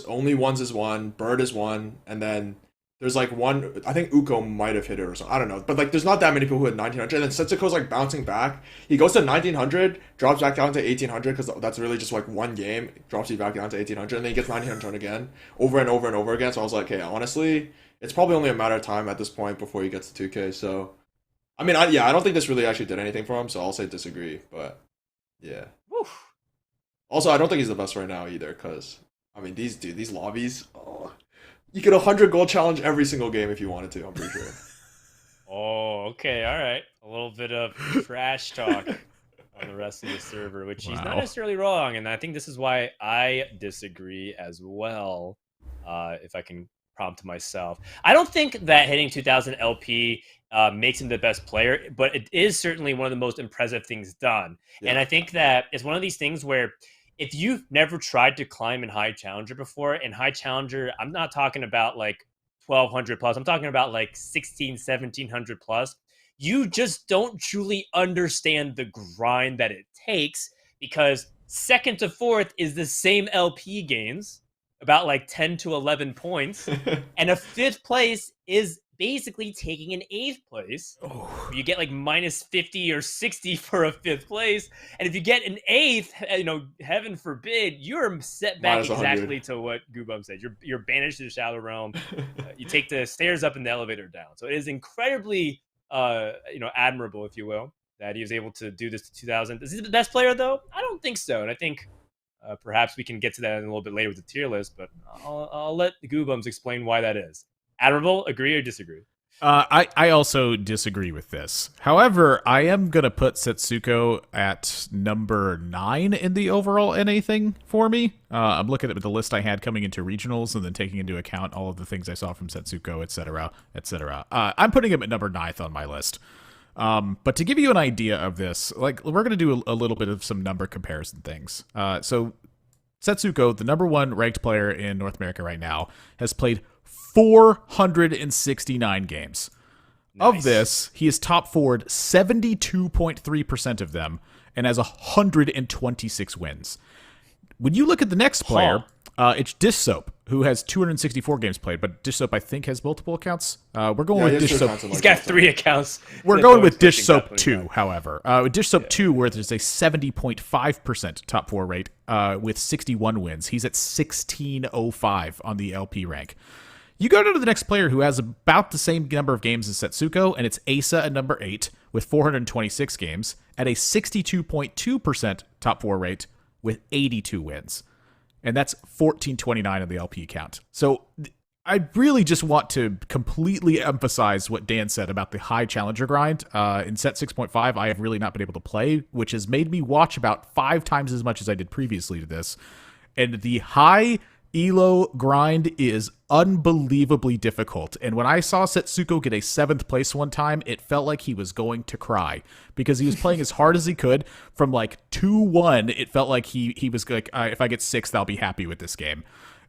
only ones is 1, Bird is 1, and then there's like one, I think Uko might have hit it or something. I don't know. But like there's not that many people who hit 1900. And then Setsuko's like bouncing back. He goes to 1900, drops back down to 1800 because that's really just like one game. Drops you back down to 1800, and then he gets 1900 again over and over and over again. So I was like, hey, honestly, it's probably only a matter of time at this point before he gets to 2K. So, I mean, I don't think this really actually did anything for him. So I'll say disagree. But yeah. Woo. Also, I don't think he's the best right now either, because I mean, these lobbies. Oh. You get 100 gold challenge every single game if you wanted to, I'm pretty sure. Oh, okay, all right. A little bit of trash talk on the rest of the server, which he's not necessarily wrong, and I think this is why I disagree as well, if I can prompt myself. I don't think that hitting 2000 LP makes him the best player, but it is certainly one of the most impressive things done. Yeah. And I think that it's one of these things where if you've never tried to climb in High Challenger before, and High Challenger, I'm not talking about like 1200 plus, I'm talking about like 1700 plus, you just don't truly understand the grind that it takes, because second to fourth is the same LP gains, about like 10 to 11 points, and a 5th place is basically taking an 8th place. Oh. You get like minus 50 or 60 for a 5th place, and if you get an 8th, heaven forbid, you're set back exactly to what Guubums said. You're banished to the Shadow Realm. You take the stairs up and the elevator down. So it is incredibly, admirable, if you will, that he was able to do this to 2000. Is he the best player though? I don't think so, and I think perhaps we can get to that in a little bit later with the tier list. But I'll let Guubums explain why that is. Admirable, agree or disagree? I also disagree with this. However, I am going to put Setsuko at number 9 in the overall NA thing for me. I'm looking at the list I had coming into regionals and then taking into account all of the things I saw from Setsuko, etc., etc. I'm putting him at number 9th on my list. But to give you an idea of this, like we're going to do a little bit of some number comparison things. So Setsuko, the number 1 ranked player in North America right now, has played 469 games. Nice. Of this, he is top forward 72.3% of them and has 126 wins. When you look at the next player, it's Dish Soap, who has 264 games played, but Dish Soap, I think, has multiple accounts. We're going with Dish Soap. He's got 3 accounts. We're going with Dish Soap 2, however. With Dish Soap 2, where there's a 70.5% top 4 rate with 61 wins. He's at 1605 on the LP rank. You go to the next player who has about the same number of games as Setsuko, and it's Asa at number 8 with 426 games at a 62.2% top 4 rate with 82 wins. And that's 1429 on the LP count. So I really just want to completely emphasize what Dan said about the high challenger grind. In set 6.5, I have really not been able to play, which has made me watch about 5 times as much as I did previously to this. And the high Elo grind is unbelievably difficult. And when I saw Setsuko get a 7th place one time, it felt like he was going to cry because he was playing as hard as he could. From like 2-1, it felt like he was like, if I get 6th, I'll be happy with this game.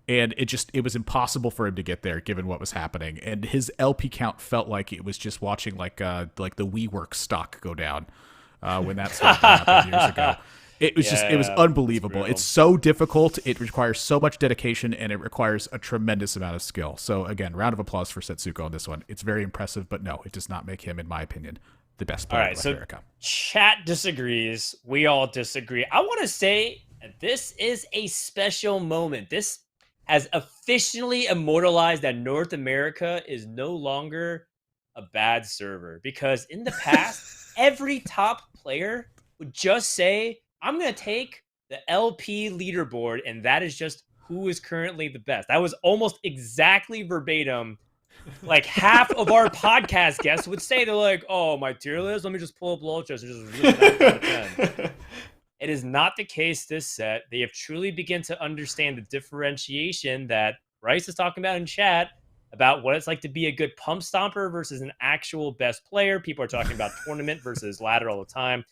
And it was impossible for him to get there given what was happening. And his LP count felt like it was just watching like the WeWork stock go down when that started to happen years ago. It was Yeah, it was it's unbelievable. brutal. It's so difficult. It requires so much dedication, and it requires a tremendous amount of skill. So again, round of applause for Setsuko on this one. It's very impressive, but no, it does not make him, in my opinion, the best All player right, in North so America. chat disagrees. We all disagree. I want to say this is a special moment. This has officially immortalized that North America is no longer a bad server, because in the past, every top player would just say, I'm going to take the LP leaderboard, and that is just who is currently the best. That was almost exactly verbatim. Like half of our podcast guests would say, they're like, oh, my tier list, let me just pull up Lolchess and just list it out of 10. It is not the case this set. They have truly begun to understand the differentiation that Bryce is talking about in chat about what it's like to be a good pump stomper versus an actual best player. People are talking about tournament versus ladder all the time.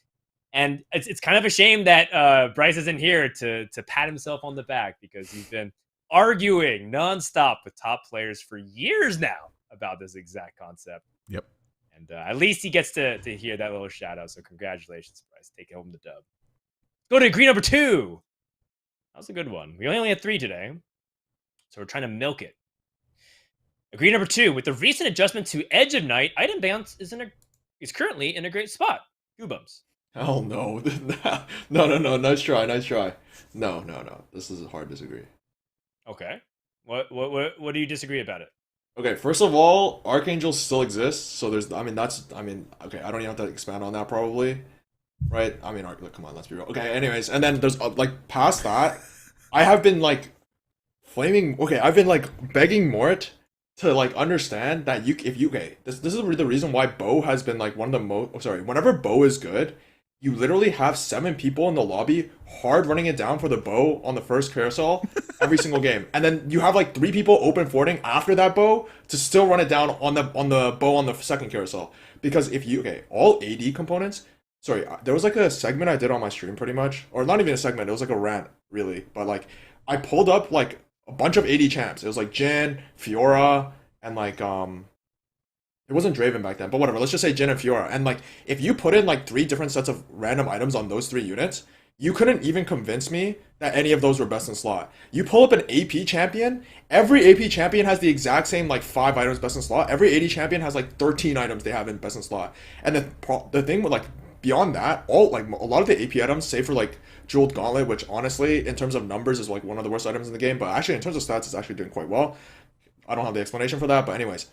And it's kind of a shame that Bryce isn't here to pat himself on the back, because he's been arguing nonstop with top players for years now about this exact concept. Yep. And at least he gets to hear that little shout out. So congratulations, Bryce. Take home the dub. Go to agree number 2. That was a good one. We only had 3 today, so we're trying to milk it. Agree number 2. With the recent adjustment to Edge of Night, item bounce is currently in a great spot. Guubums. Hell no. No. Nice try. No. This is a hard disagree. Okay. What do you disagree about it? Okay, first of all, Archangel still exists, so there's, okay, I don't even have to expand on that probably, right? I mean, come on, let's be real. Okay, anyways, and then there's, like, past that, I have been, like, I've been, like, begging Mort to, like, understand that this is the reason why Bo has been, like, one of the whenever Bo is good, you literally have 7 people in the lobby hard running it down for the bow on the first carousel every single game. And then you have like 3 people open forwarding after that bow to still run it down on the bow on the second carousel. Because all AD components, there was like a segment I did on my stream pretty much, or not even a segment, it was like a rant really. But like I pulled up like a bunch of AD champs. It was like Jin, Fiora, and like it wasn't Draven back then, but whatever. Let's just say Jin and Fiora. And like, if you put in like 3 different sets of random items on those 3 units, you couldn't even convince me that any of those were best in slot. You pull up an AP champion, every AP champion has the exact same like 5 items best in slot. Every AD champion has like 13 items they have in best in slot. And the thing with like beyond that, a lot of the AP items, save for like Jeweled Gauntlet, which honestly, in terms of numbers, is like one of the worst items in the game. But actually, in terms of stats, it's actually doing quite well. I don't have the explanation for that, but anyways.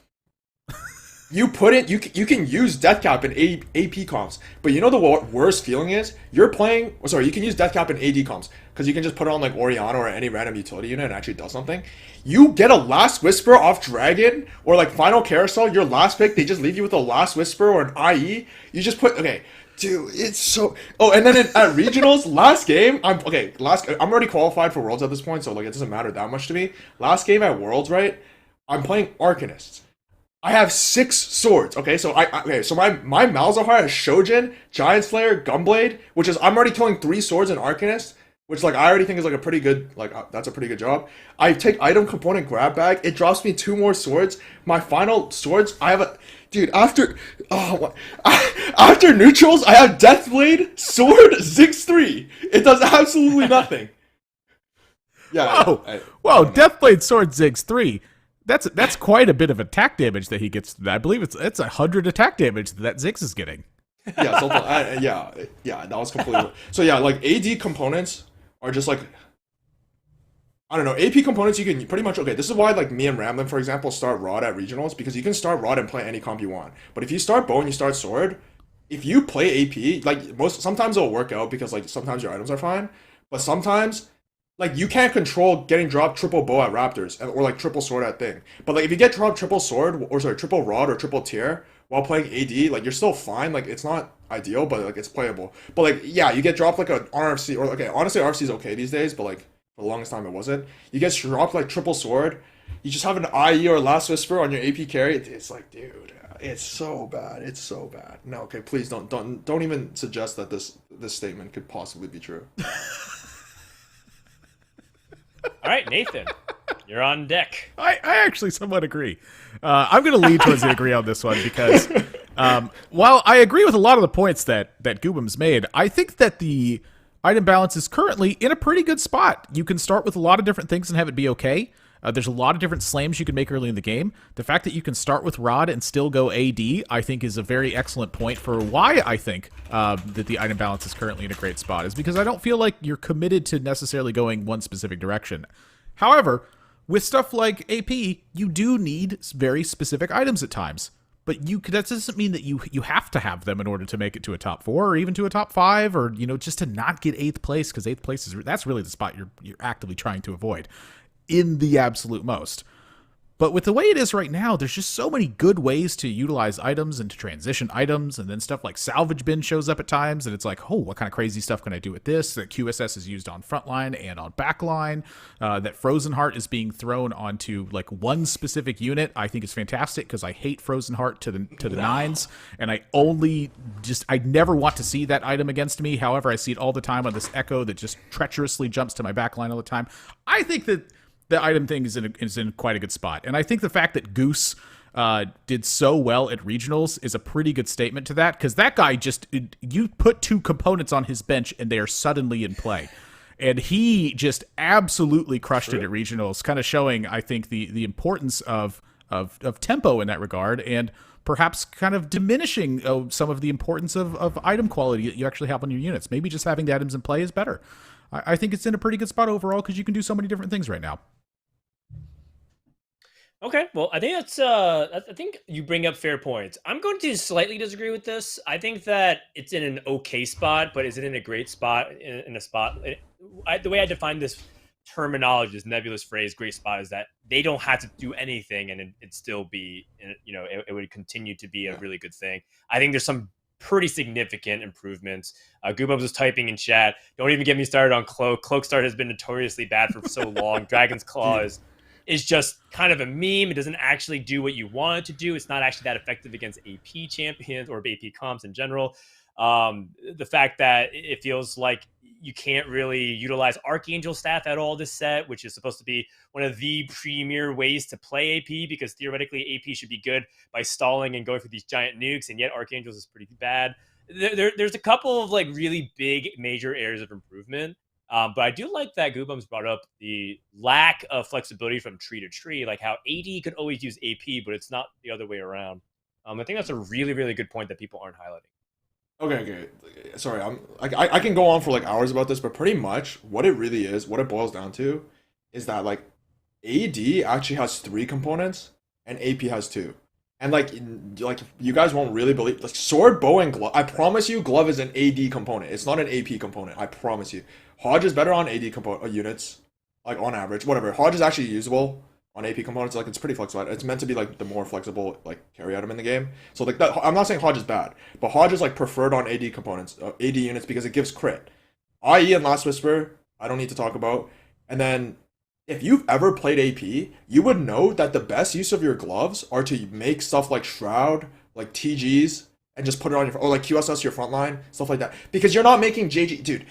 You can use Death Cap in AP comps, but you know the worst feeling is you can use Death Cap in AD comps because you can just put it on like Orianna or any random utility unit and actually does something. You get a Last Whisper off Dragon or like Final Carousel, your last pick, they just leave you with a Last Whisper or an IE. You just put dude, it's so. Oh, and then at regionals, last game, I'm already qualified for Worlds at this point, so like it doesn't matter that much to me. Last game at Worlds, right? I'm playing Arcanists. I have 6 swords, okay? So so my Malzahar has Shojin, GiantSlayer, Gunblade, which is I'm already killing 3 swords in Arcanist, which like I already think is like a pretty good that's a pretty good job. I take item component grab bag, it drops me 2 more swords. My final swords, I have after neutrals, I have Deathblade, Sword, Ziggs 3. It does absolutely nothing. Yeah. Whoa, Deathblade, Sword, Ziggs 3. That's quite a bit of attack damage that he gets. I believe it's 100 attack damage that Ziggs is getting. Yeah, so, that was completely. So yeah, like AD components are just like, I don't know. AP components you can pretty much This is why like me and Ramlin, for example, start Rod at regionals, because you can start Rod and play any comp you want. But if you start Bow and you start Sword, if you play AP, like sometimes it'll work out because like sometimes your items are fine, but sometimes. Like, you can't control getting dropped triple bow at Raptors, or like triple sword at Thing. But like, if you get dropped triple rod or triple tier while playing AD, like, you're still fine. Like, it's not ideal, but like, it's playable. But like, yeah, you get dropped like an RFC, or honestly, RFC is okay these days, but like, for the longest time it wasn't. You get dropped like triple sword, you just have an IE or Last Whisper on your AP carry. It's like, dude, it's so bad. It's so bad. No, okay, please don't even suggest that this statement could possibly be true. All right, Nathan, you're on deck. I actually somewhat agree. I'm going to lean towards the agree on this one because while I agree with a lot of the points that Guubums made, I think that the item balance is currently in a pretty good spot. You can start with a lot of different things and have it be okay. There's a lot of different slams you can make early in the game. The fact that you can start with Rod and still go AD, I think, is a very excellent point for why I think that the item balance is currently in a great spot, is because I don't feel like you're committed to necessarily going one specific direction. However, with stuff like AP, you do need very specific items at times. But that doesn't mean that you have to have them in order to make it to a top 4 or even to a top 5, or just to not get 8th place, because 8th place that's really the spot you're actively trying to avoid in the absolute most. But with the way it is right now, there's just so many good ways to utilize items and to transition items, and then stuff like Salvage Bin shows up at times, and it's like, oh, what kind of crazy stuff can I do with this? That QSS is used on frontline and on backline. That Frozen Heart is being thrown onto like one specific unit, I think is fantastic, because I hate Frozen Heart to the nines, and I never want to see that item against me. However, I see it all the time on this Echo that just treacherously jumps to my backline all the time. I think that the item thing is in quite a good spot. And I think the fact that Goose did so well at regionals is a pretty good statement to that, because that guy you put 2 components on his bench and they are suddenly in play. And he just absolutely crushed it at regionals, kind of showing, I think, the importance of tempo in that regard, and perhaps kind of diminishing some of the importance of item quality that you actually have on your units. Maybe just having the items in play is better. I think it's in a pretty good spot overall, because you can do so many different things right now. Okay, well, I think I think you bring up fair points. I'm going to slightly disagree with this. I think that it's in an okay spot, but is it in a great spot? In a spot, the way I define this terminology, this nebulous phrase, "great spot," is that they don't have to do anything, and it'd still be, it would continue to be a really good thing. I think there's some pretty significant improvements. Guubums was typing in chat. Don't even get me started on Cloak. Cloak Start has been notoriously bad for so long. Dragon's Claw is just kind of a meme. It doesn't actually do what you want it to do. It's not actually that effective against AP champions or AP comps in general. The fact that it feels like you can't really utilize Archangel staff at all this set, which is supposed to be one of the premier ways to play AP, because theoretically AP should be good by stalling and going for these giant nukes, and yet Archangels is pretty bad. There's a couple of like really big major areas of improvement. But I do like that Guubums brought up the lack of flexibility from tree to tree, like how AD could always use AP, but it's not the other way around. I think that's a really, really good point that people aren't highlighting. Okay. Sorry, I can go on for like hours about this, but pretty much what it really is, what it boils down to, is that like AD actually has 3 components and AP has 2. And like you guys won't really believe, like sword, bow, and glove. I promise you, glove is an AD component. It's not an AP component. I promise you. Hodge is better on AD units, like on average. Whatever. Hodge is actually usable on AP components. Like it's pretty flexible. It's meant to be like the more flexible like carry item in the game. So like that. I'm not saying Hodge is bad, but Hodge is like preferred on AD components, AD units, because it gives crit. IE and Last Whisper, I don't need to talk about. And then if you've ever played AP, you would know that the best use of your gloves are to make stuff like Shroud, like TGs, and just put it on your, or like QSS your front line, stuff like that. Because you're not making JG, dude.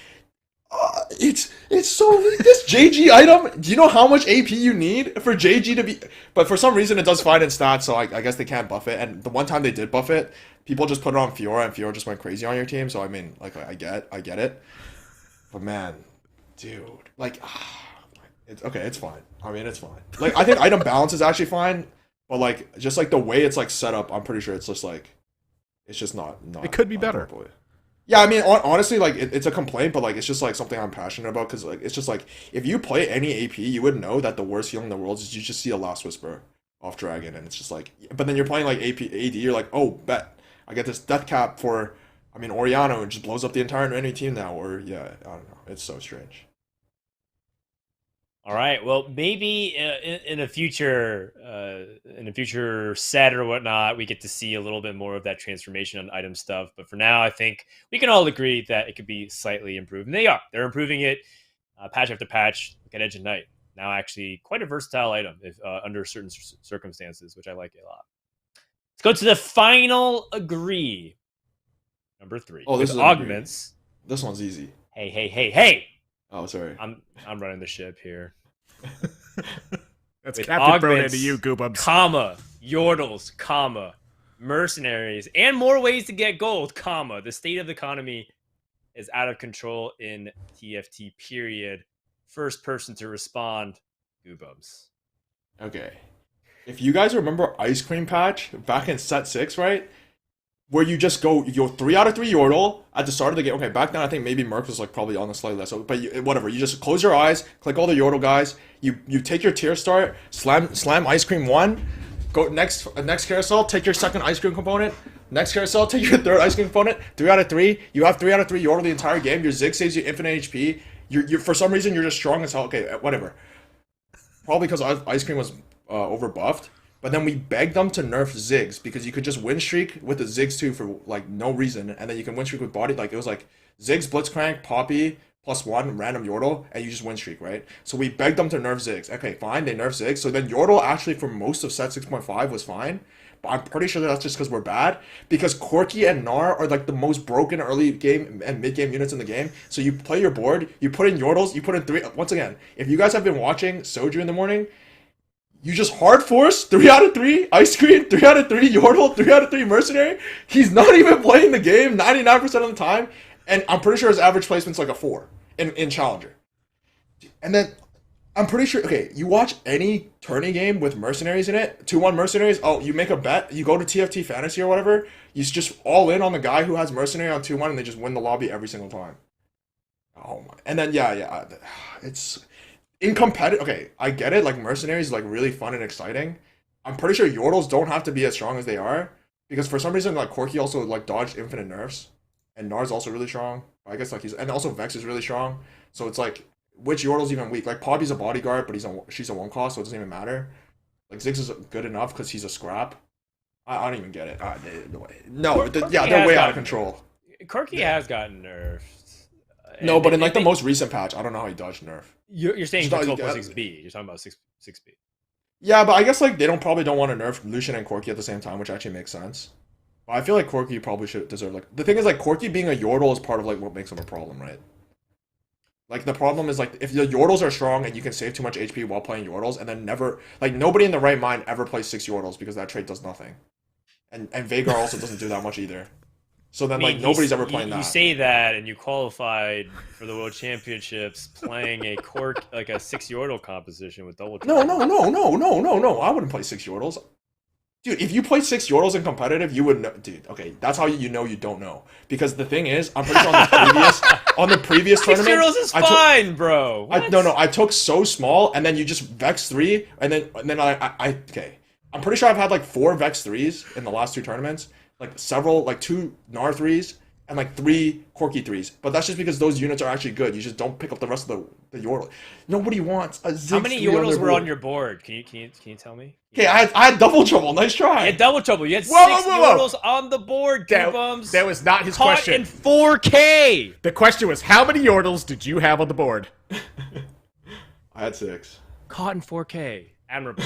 It's so, this JG item, do you know how much AP you need for JG to be, but for some reason it does fine in stats, so I guess they can't buff it. And the one time they did buff it, people just put it on Fiora, and Fiora just went crazy on your team. So I mean, like I get it, but man, dude, like it's okay, it's fine. I mean, it's fine. Like I think item balance is actually fine, but like just like the way it's like set up, I'm pretty sure it's just like it's just not it could be better. Appropriate. Yeah, I mean, honestly, like, it's a complaint, but, like, it's just, like, something I'm passionate about, because, like, it's just, like, if you play any AP, you would know that the worst feeling in the world is you just see a Last Whisper off Dragon, and it's just, like, but then you're playing, like, AD, you're like, oh, bet, I get this death cap for, I mean, Oriano, and just blows up the entire enemy team now, or, yeah, I don't know, it's so strange. All right. Well, maybe in a future set or whatnot, we get to see a little bit more of that transformation on item stuff. But for now, I think we can all agree that it could be slightly improved. And they are. They're improving it patch after patch. Look at Edge and Knight. Now actually quite a versatile item if, under certain circumstances, which I like a lot. Let's go to the final agree. Number 3. Oh, this is augments. This one's easy. Hey. Oh, sorry. I'm running the ship here. That's with Captain Frodan augments, to you, Guubums. comma, Yordles, comma, mercenaries, and more ways to get gold, comma, the state of the economy is out of control in TFT period. First person to respond, Guubums. Okay. If you guys remember Ice Cream Patch back in set 6, right? Where you just go, you go 3 out of 3 Yordle at the start of the game. Okay, back then I think maybe Merc was like probably on the slightly less. But whatever, you just close your eyes, click all the Yordle guys. You take your tier start, slam Ice Cream 1. Go next carousel, take your second Ice Cream component. Next carousel, take your third Ice Cream component. 3 out of 3. You have 3 out of 3 Yordle the entire game. Your Zig saves you infinite HP. You're for some reason you're just strong as hell. Okay, whatever. Probably because Ice Cream was over buffed. But then we begged them to nerf Ziggs because you could just win streak with the Ziggs too for like no reason, and then you can win streak with body. Like it was like Ziggs, Blitzcrank, Poppy +1 random Yordle, and you just win streak, right? So we begged them to nerf Ziggs. Okay, fine, they nerf Ziggs. So then Yordle actually for most of set 6.5 was fine. But I'm pretty sure that's just because we're bad. Because Corki and Gnar are like the most broken early game and mid game units in the game. So you play your board, you put in Yordles, you put in 3. Once again, if you guys have been watching Soju in the morning, you just hard force 3 out of 3 Ice Cream, 3 out of 3 Yordle, 3 out of 3 Mercenary. He's not even playing the game 99% of the time, and I'm pretty sure his average placement's like a 4 in Challenger. And then I'm pretty sure. Okay, you watch any tourney game with Mercenaries in it, 2-1 Mercenaries. Oh, you make a bet, you go to TFT Fantasy or whatever. You just all in on the guy who has Mercenary on 2-1, and they just win the lobby every single time. Oh my! And then yeah, it's. In competitive, okay, I get it. Like Mercenaries is like really fun and exciting. I'm pretty sure Yordles don't have to be as strong as they are because for some reason like Corki also like dodged infinite nerfs, and Gnar's also really strong. I guess like and also Vex is really strong. So it's like which Yordle's even weak? Like Poppy's a bodyguard, but she's a 1 cost, so it doesn't even matter. Like Ziggs is good enough because he's a scrap. I don't even get it. They're way out of control. Corki has gotten nerfed. No, but in like the most recent patch, I don't know how he dodged nerf. You're saying control plus 6B. You're talking about 6B. Yeah, but I guess like they probably don't want to nerf Lucian and Corki at the same time, which actually makes sense. But I feel like Corki probably should deserve like the thing is like Corki being a Yordle is part of like what makes him a problem, right? Like the problem is like if the Yordles are strong and you can save too much HP while playing Yordles, and then never like nobody in the right mind ever plays 6 Yordles because that trait does nothing, and Veigar also doesn't do that much either. So then, like, nobody's ever playing that. You say that, and you qualified for the World Championships playing a 6 Yordle composition with double. No. I wouldn't play 6 Yordles. Dude, if you played 6 Yordles in competitive, you would know. Dude, okay, that's how you know you don't know. Because the thing is, I'm pretty sure on the previous tournament, 6 Yordles is fine, bro. I took so small, and then you just Vex 3, and then I okay. I'm pretty sure I've had like 4 Vex 3s in the last 2 tournaments. Like several, like 2 Gnar 3s and like 3 Corki 3s. But that's just because those units are actually good. You just don't pick up the rest of the Yordle. Nobody wants a Ziggs. How many Yordles were on your board? Can you tell me? Okay, I had double trouble. Nice try. You had double trouble. You had 6 Yordles on the board, Guubums. That was not his question. In 4K. The question was, how many Yordles did you have on the board? I had 6. Caught in 4K. Admirable.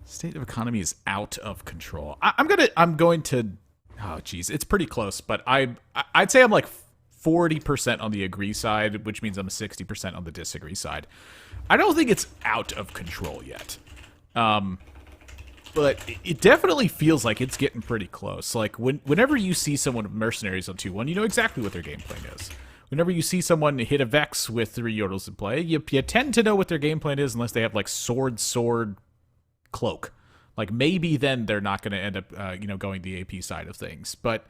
State of economy is out of control. I'm going to. Oh, geez, it's pretty close, but I'd say I'm like 40% on the agree side, which means I'm 60% on the disagree side. I don't think it's out of control yet, but it definitely feels like it's getting pretty close. Like whenever you see someone with Mercenaries on 2-1, you know exactly what their game plan is. Whenever you see someone hit a Vex with 3 Yordles in play, you tend to know what their game plan is unless they have like sword, cloak. Like maybe then they're not going to end up going the AP side of things. But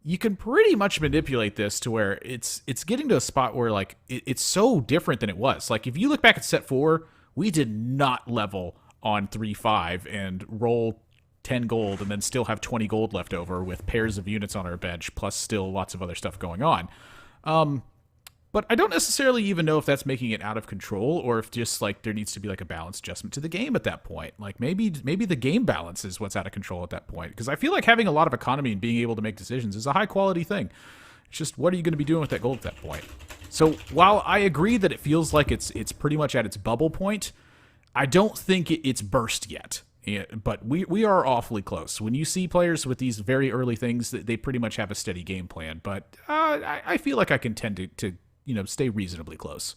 you can pretty much manipulate this to where it's getting to a spot where like it's so different than it was. Like if you look back at set 4, we did not level on 3-5 and roll 10 gold and then still have 20 gold left over with pairs of units on our bench plus still lots of other stuff going on. But I don't necessarily even know if that's making it out of control or if just like there needs to be like a balance adjustment to the game at that point. Like maybe the game balance is what's out of control at that point. Because I feel like having a lot of economy and being able to make decisions is a high quality thing. It's just what are you going to be doing with that gold at that point? So while I agree that it feels like it's pretty much at its bubble point, I don't think it's burst yet. But we are awfully close. When you see players with these very early things, they pretty much have a steady game plan. But I feel like I can tend to stay reasonably close.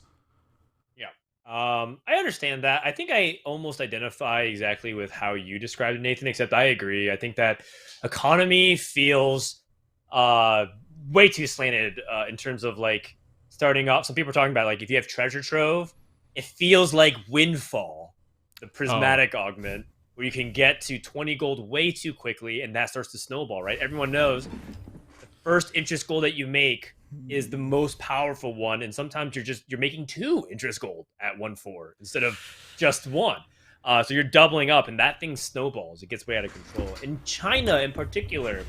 Yeah. I understand that. I think I almost identify exactly with how you described it, Nathan, except I agree. I think that economy feels uh way too slanted in terms of like starting off. Some people are talking about like if you have treasure trove, it feels like windfall, the Oh, prismatic augment, where you can get to 20 gold way too quickly and that starts to snowball, right? Everyone knows first interest goal that you make is the most powerful one, and sometimes you're making two interest gold at 1-4 instead of just one. So you're doubling up, and that thing snowballs. It gets way out of control. In China, in particular,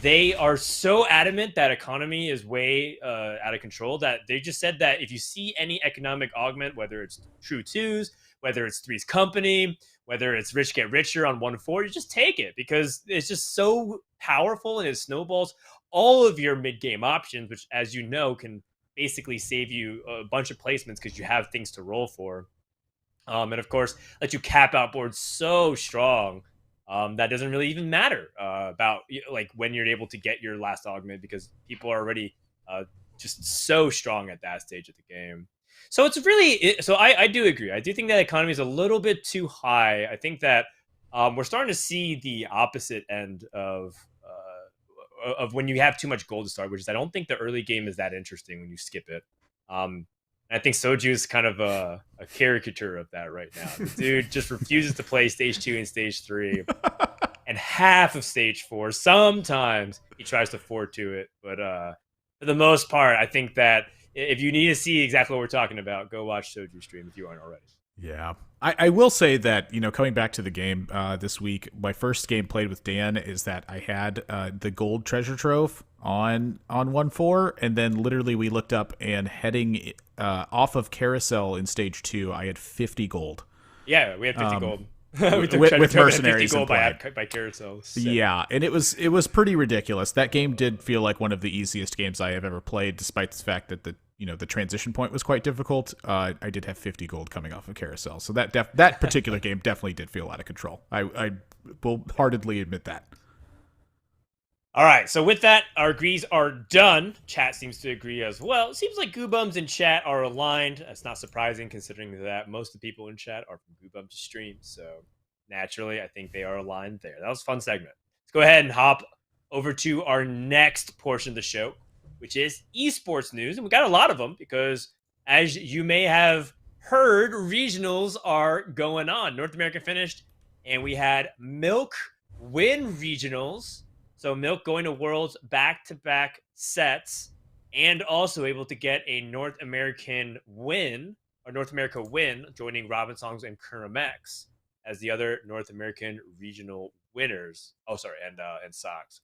they are so adamant that economy is way out of control that they just said that if you see any economic augment, whether it's true twos, whether it's three's company, whether it's rich get richer on 1-4, you just take it because it's just so powerful and it snowballs all of your mid game options, which, as you know, can basically save you a bunch of placements because you have things to roll for. And of course, let you cap out boards so strong that doesn't really even matter about like when you're able to get your last augment because people are already just so strong at that stage of the game. So it's really so I do agree. I do think that economy is a little bit too high. I think that we're starting to see the opposite end of when you have too much gold to start, which is I don't think the early game is that interesting when you skip it. Um, I think Soju is kind of a caricature of that right now. The dude just refuses to play stage 2 and stage 3 and half of stage 4. Sometimes he tries to forward to it, but for the most part, I think that if you need to see exactly what we're talking about, go watch Soju stream if you aren't already. yeah. I will say that, coming back to the game this week, my first game played with Dan is that I had the gold treasure trove on 1-4, and then literally we looked up and heading off of Carousel in stage 2, I had 50 gold. Yeah, we had 50 gold. We took with treasure mercenaries 50 gold in play. by Carousel. Sick. Yeah, and it was pretty ridiculous. That game did feel like one of the easiest games I have ever played, despite the fact that the transition point was quite difficult. I did have 50 gold coming off of Carousel, so that particular game definitely did feel out of control. I will heartedly admit that. All right, so with that, our agrees are done. Chat seems to agree as well. It seems like Guubums and chat are aligned. That's not surprising considering that most of the people in chat are from Guubums streams. So naturally, I think they are aligned there. That was a fun segment. Let's go ahead and hop over to our next portion of the show, which is esports news. And we got a lot of them because, as you may have heard, regionals are going on. North America finished, and we had Milk win regionals. So Milk going to Worlds back-to-back sets and also able to get a North American win, or North America win, joining Robin Songs and Kuramex as the other North American regional winners. Oh, sorry, and Sox.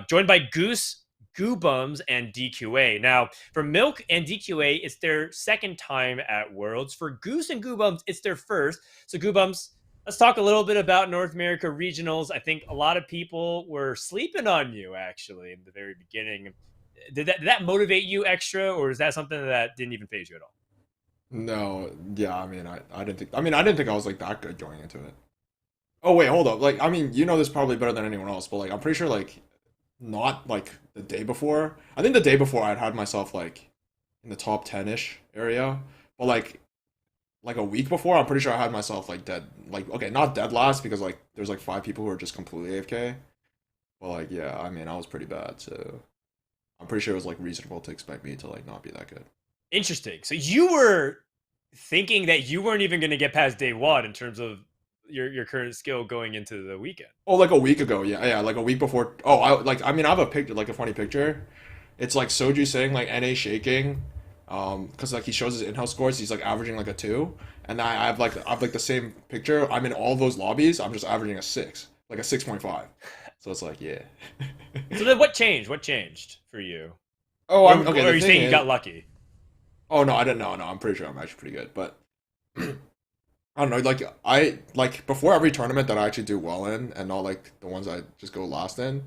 Joined by Goose, Guubums, and DQA. Now, for Milk and DQA, it's their second time at Worlds. For Goose and Guubums, it's their first. So Guubums, let's talk a little bit about North America regionals. I think a lot of people were sleeping on you actually in the very beginning. Did that motivate you extra, or is that something that didn't even phase you at all? No, yeah, I didn't think I was like that good going into it. Oh wait, hold up. Like, I mean, you know this probably better than anyone else, but like, I'm pretty sure like, not like the day before. I think the day before I'd had myself like in the top 10-ish area, but like a week before, I'm pretty sure I had myself like dead. Like, okay, not dead last because like there's like 5 people who are just completely AFK. But like, yeah, I mean, I was pretty bad, so I'm pretty sure it was like reasonable to expect me to like not be that good. Interesting. So you were thinking that you weren't even going to get past day one in terms of your current skill going into the weekend. Oh, like a week ago, yeah, yeah, like a week before. Oh, I mean, I have a picture, like a funny picture. It's like Soju saying like NA shaking, because like he shows his in-house scores, he's like averaging like a 2, and I have like the same picture. I'm in all those lobbies, I'm just averaging a 6, like a 6.5. So it's like, yeah. So then what changed? What changed for you? Oh, Or, I'm okay. or are The you thing saying you is, got lucky? oh no, I didn't know. No, I'm pretty sure I'm actually pretty good, but I don't know. Like like before every tournament that I actually do well in, and not like the ones I just go last in.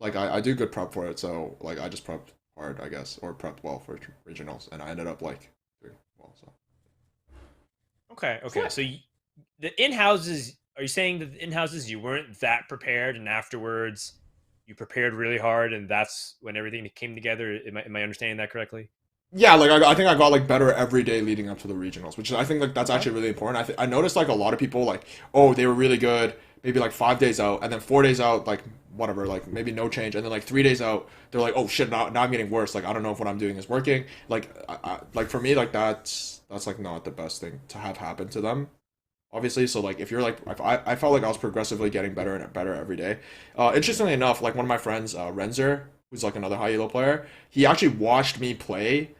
Like I do good prep for it, so like I just prepped hard, I guess, or prepped well for regionals, and I ended up like doing well. So Okay, okay. So the in-houses, are you saying that the in-houses you weren't that prepared and afterwards you prepared really hard and that's when everything came together? Am I understanding that correctly? Yeah, like I think I got like better every day leading up to the regionals, which I think like that's actually really important. I noticed like a lot of people like, oh, they were really good, maybe like 5 days out, and then 4 days out, like whatever, like maybe no change, and then like 3 days out, they're like, oh shit, now I'm getting worse. Like I don't know if what I'm doing is working. Like like for me, like that's like not the best thing to have happen to them. Obviously, so like if you're like if I felt like I was progressively getting better and better every day. Interestingly enough, like one of my friends, Renzer, who's like another high elo player, he actually watched me play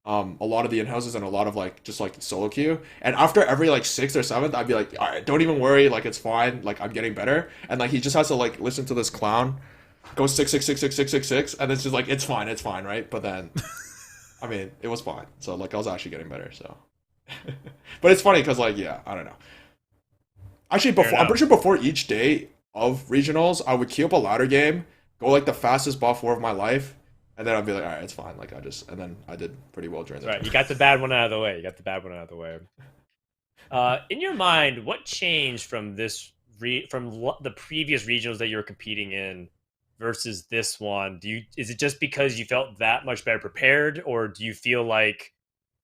a lot of the in-houses and a lot of like just like solo queue. And after every like sixth or seventh, I'd be like, all right, don't even worry, like it's fine, like I'm getting better. And like he just has to like listen to this clown go 6 6 6 6 6 6 6, and it's just like it's fine, right? But then, I mean, it was fine. So like I was actually getting better. So, but it's funny because like yeah, I don't know. Actually, before I'm pretty sure before each day of regionals, I would queue up a ladder game, go like the fastest bot 4 of my life, and then I'd be like, all right, it's fine. Like and then I did pretty well during that. Right, you got the bad one out of the way. In your mind, what changed from the previous regionals that you were competing in versus this one? Is it just because you felt that much better prepared, or do you feel like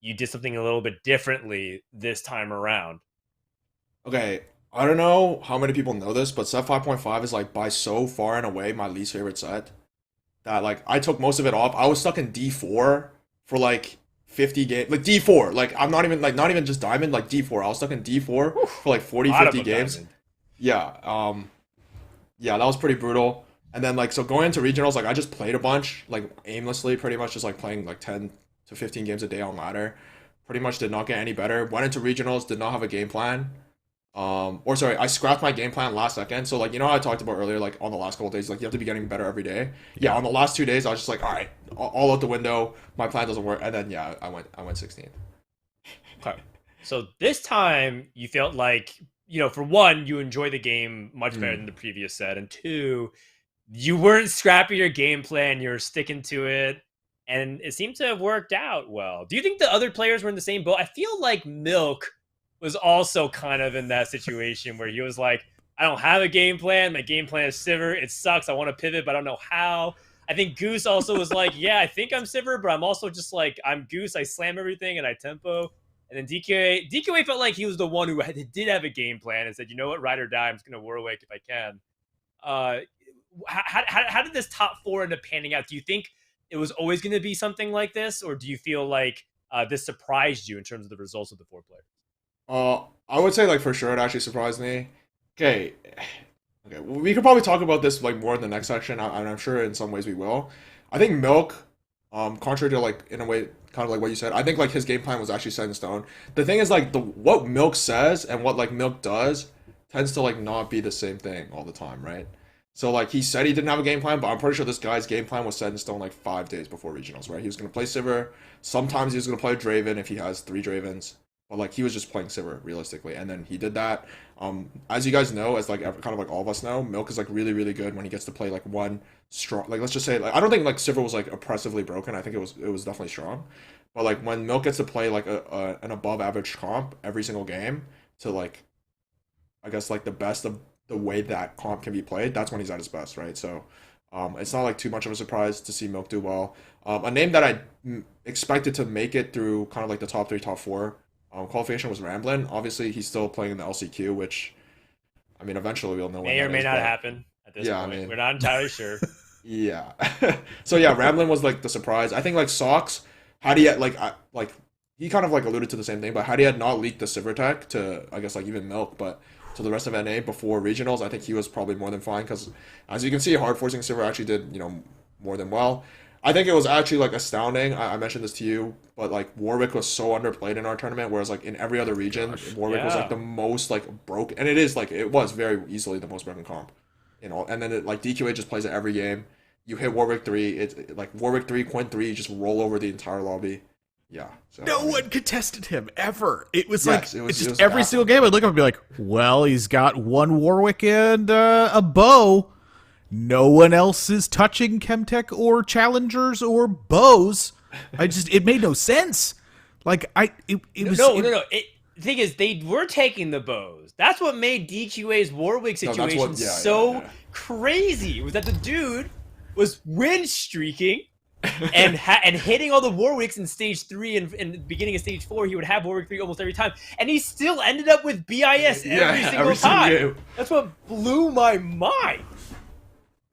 you did something a little bit differently this time around? Okay, I don't know how many people know this, but set 5.5 is like by so far and away my least favorite set. That like I took most of it off. I was stuck in D4 for like 50 games, like D4. Like I'm not even just diamond, like D4. I was stuck in D4 for like 40, 50 games. Diamond. Yeah, yeah, that was pretty brutal. And then like so going into regionals, like I just played a bunch, like aimlessly, pretty much just like playing like 10 to 15 games a day on ladder. Pretty much did not get any better. Went into regionals, did not have a game plan. Or sorry, I scrapped my game plan last second. So like you know how I talked about earlier, like on the last couple of days, like you have to be getting better every day. Yeah, on the last 2 days, I was just like, all right, all out the window. My plan doesn't work, and then yeah, I went 16th. Okay, so this time you felt like for one, you enjoy the game much better than the previous set, and two, you weren't scrapping your game plan, you were sticking to it, and it seemed to have worked out well. Do you think the other players were in the same boat? I feel like Milk was also kind of in that situation where he was like, I don't have a game plan. My game plan is Sivir. It sucks. I want to pivot, but I don't know how. I think Goose also was like, yeah, I think I'm Sivir, but I'm also just like, I'm Goose. I slam everything and I tempo. And then DQA felt like he was the one who did have a game plan and said, you know what, ride or die. I'm just going to Warwick if I can. How did this top 4 end up panning out? Do you think it was always going to be something like this? Or do you feel like this surprised you in terms of the results of the 4 players? I would say like for sure it actually surprised me. Okay, we could probably talk about this like more in the next section, and I'm sure in some ways we will. I think Milk, contrary to like in a way kind of like what you said, I think like his game plan was actually set in stone. The thing is like what Milk says and what like Milk does tends to like not be the same thing all the time, right? So like he said he didn't have a game plan, but I'm pretty sure this guy's game plan was set in stone like 5 days before regionals, right? He was gonna play Sivir. Sometimes he was gonna play Draven if he has 3 Dravens. But like he was just playing Sivir realistically, and then he did that. As you guys know, as like kind of like all of us know, Milk is like really really good when he gets to play like one strong. Like let's just say like I don't think like Sivir was like oppressively broken. I think it was definitely strong. But like when Milk gets to play like an above average comp every single game to like, I guess like the best of the way that comp can be played, that's when he's at his best, right? So it's not like too much of a surprise to see Milk do well. A name that I expected to make it through kind of like the top 3, top 4. Qualification was Ramblin'. Obviously, he's still playing in the LCQ, which, I mean, eventually we'll know. May or may not happen at this point. I mean, we're not entirely sure. Yeah. So yeah, Ramblin' was like the surprise. I think like Socks, had he had like he kind of like alluded to the same thing, but had he had not leaked the Sivir tech to I guess like even Milk, but to the rest of NA before regionals, I think he was probably more than fine because as you can see, hard forcing Sivir actually did more than well. I think it was actually like astounding. I mentioned this to you, but like Warwick was so underplayed in our tournament, whereas like in every other region, Warwick was like the most like broken, and it was very easily the most broken comp, And then like DQA just plays it every game. You hit Warwick 3, it's like Warwick 3, Quinn 3, you just roll over the entire lobby. Yeah. So, no one contested him ever. It was like it was just every single game I'd look up and be like, well, he's got one Warwick and a bow. No one else is touching Chemtech or Challengers or bows. It made no sense. Like it was no. The thing is, they were taking the bows. That's what made DQA's Warwick situation crazy. Was that the dude was win streaking and hitting all the Warwicks in stage 3 and the beginning of stage 4, he would have Warwick 3 almost every time, and he still ended up with BIS every single time. game. That's what blew my mind.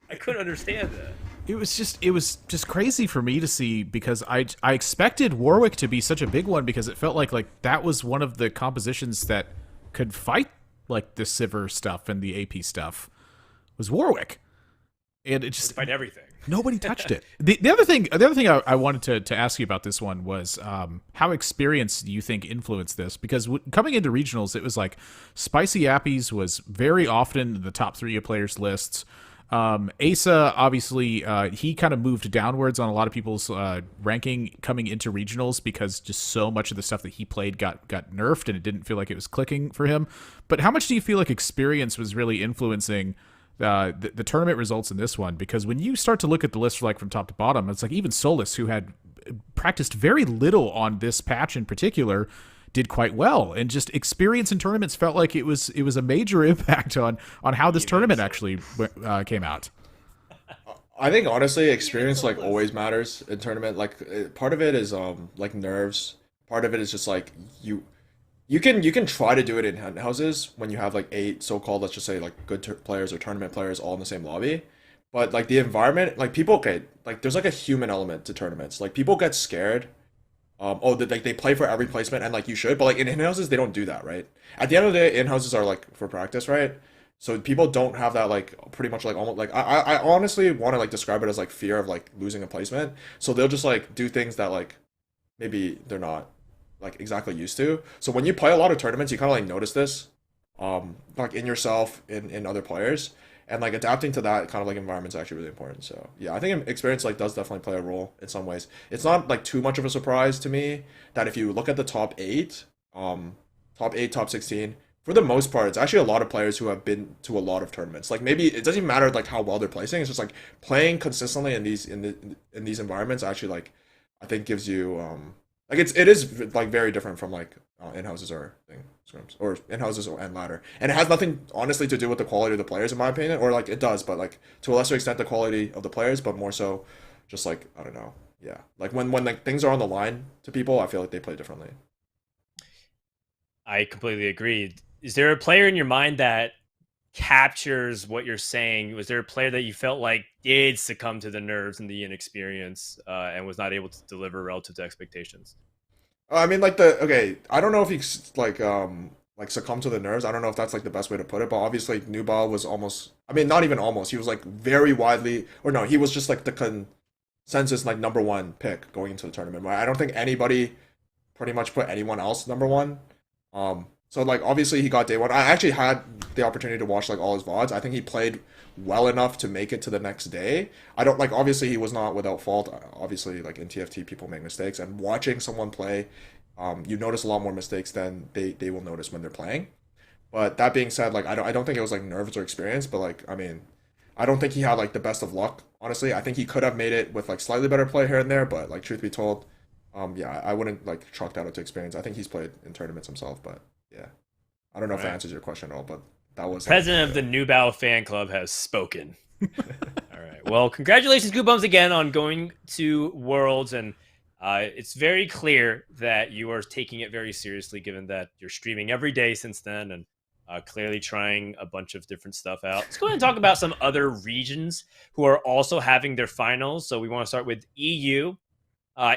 I couldn't understand that. It was just crazy for me to see, because I expected Warwick to be such a big one, because it felt like that was one of the compositions that could fight like the Sivir stuff and the AP stuff was Warwick, and it just fight everything. Nobody touched it. The other thing I wanted to ask you about this one was how experience do you think influenced this? Because coming into regionals, it was like Spicy Appies was very often in the top 3 of players' lists. Asa, obviously, he kind of moved downwards on a lot of people's ranking coming into regionals, because just so much of the stuff that he played got nerfed, and it didn't feel like it was clicking for him. But how much do you feel like experience was really influencing the tournament results in this one? Because when you start to look at the list like from top to bottom, it's like even Solus, who had practiced very little on this patch in particular, did quite well, and just experience in tournaments felt like it was a major impact on how this tournament actually came out. I think honestly, experience like always matters in tournament. Like part of it is like nerves. Part of it is just like you can try to do it in houses when you have like 8 so-called, let's just say, like good players or tournament players all in the same lobby. But like the environment, like people, okay, like there's like a human element to tournaments. Like people get scared. Like they play for every placement, and like you should, but like in houses they don't do that, right? At the end of the day, in houses are like for practice, right? So people don't have that, like pretty much like almost like I honestly want to like describe it as like fear of like losing a placement. So they'll just like do things that like maybe they're not like exactly used to. So when you play a lot of tournaments, you kind of like notice this, like in yourself, in other players, and like adapting to that kind of like environment is actually really important. So yeah, I think experience like does definitely play a role in some ways. It's not like too much of a surprise to me that if you look at the top 8, top 8, top 16, for the most part, it's actually a lot of players who have been to a lot of tournaments. Like maybe it doesn't even matter like how well they're placing. It's just like playing consistently in these environments actually, like, I think gives you like it is like very different from like in houses or scrims or in houses and ladder, and it has nothing honestly to do with the quality of the players in my opinion, or like it does, but like to a lesser extent the quality of the players, but more so just like I don't know, yeah, like when like things are on the line to people, I feel like they play differently. I completely agree. Is there a player in your mind that captures what you're saying? Was there a player that you felt like did succumb to the nerves and the inexperience and was not able to deliver relative to expectations? I mean, like I don't know if he's like succumbed to the nerves. I don't know if that's like the best way to put it, but obviously Nubal was almost. I mean, not even almost. He was like very widely, or no, he was just like the consensus like #1 pick going into the tournament. I don't think anybody pretty much put anyone else #1. So like obviously he got day one. I actually had the opportunity to watch like all his VODs. I think he played well enough to make it to the next day. I don't like obviously he was not without fault. Obviously like in TFT people make mistakes, and watching someone play, you notice a lot more mistakes than they will notice when they're playing. But that being said, like I don't think it was like nerves or experience, but like I mean, I don't think he had like the best of luck. Honestly, I think he could have made it with like slightly better play here and there, but like truth be told, yeah, I wouldn't like chalk that up to experience. I think he's played in tournaments himself, but yeah. I don't know if that answers your question at all, but that was President of the Nubal fan club has spoken. All right. Well, congratulations, Guubums, again on going to Worlds, and it's very clear that you are taking it very seriously, given that you're streaming every day since then, and clearly trying a bunch of different stuff out. Let's go ahead and talk about some other regions who are also having their finals. So we want to start with EU.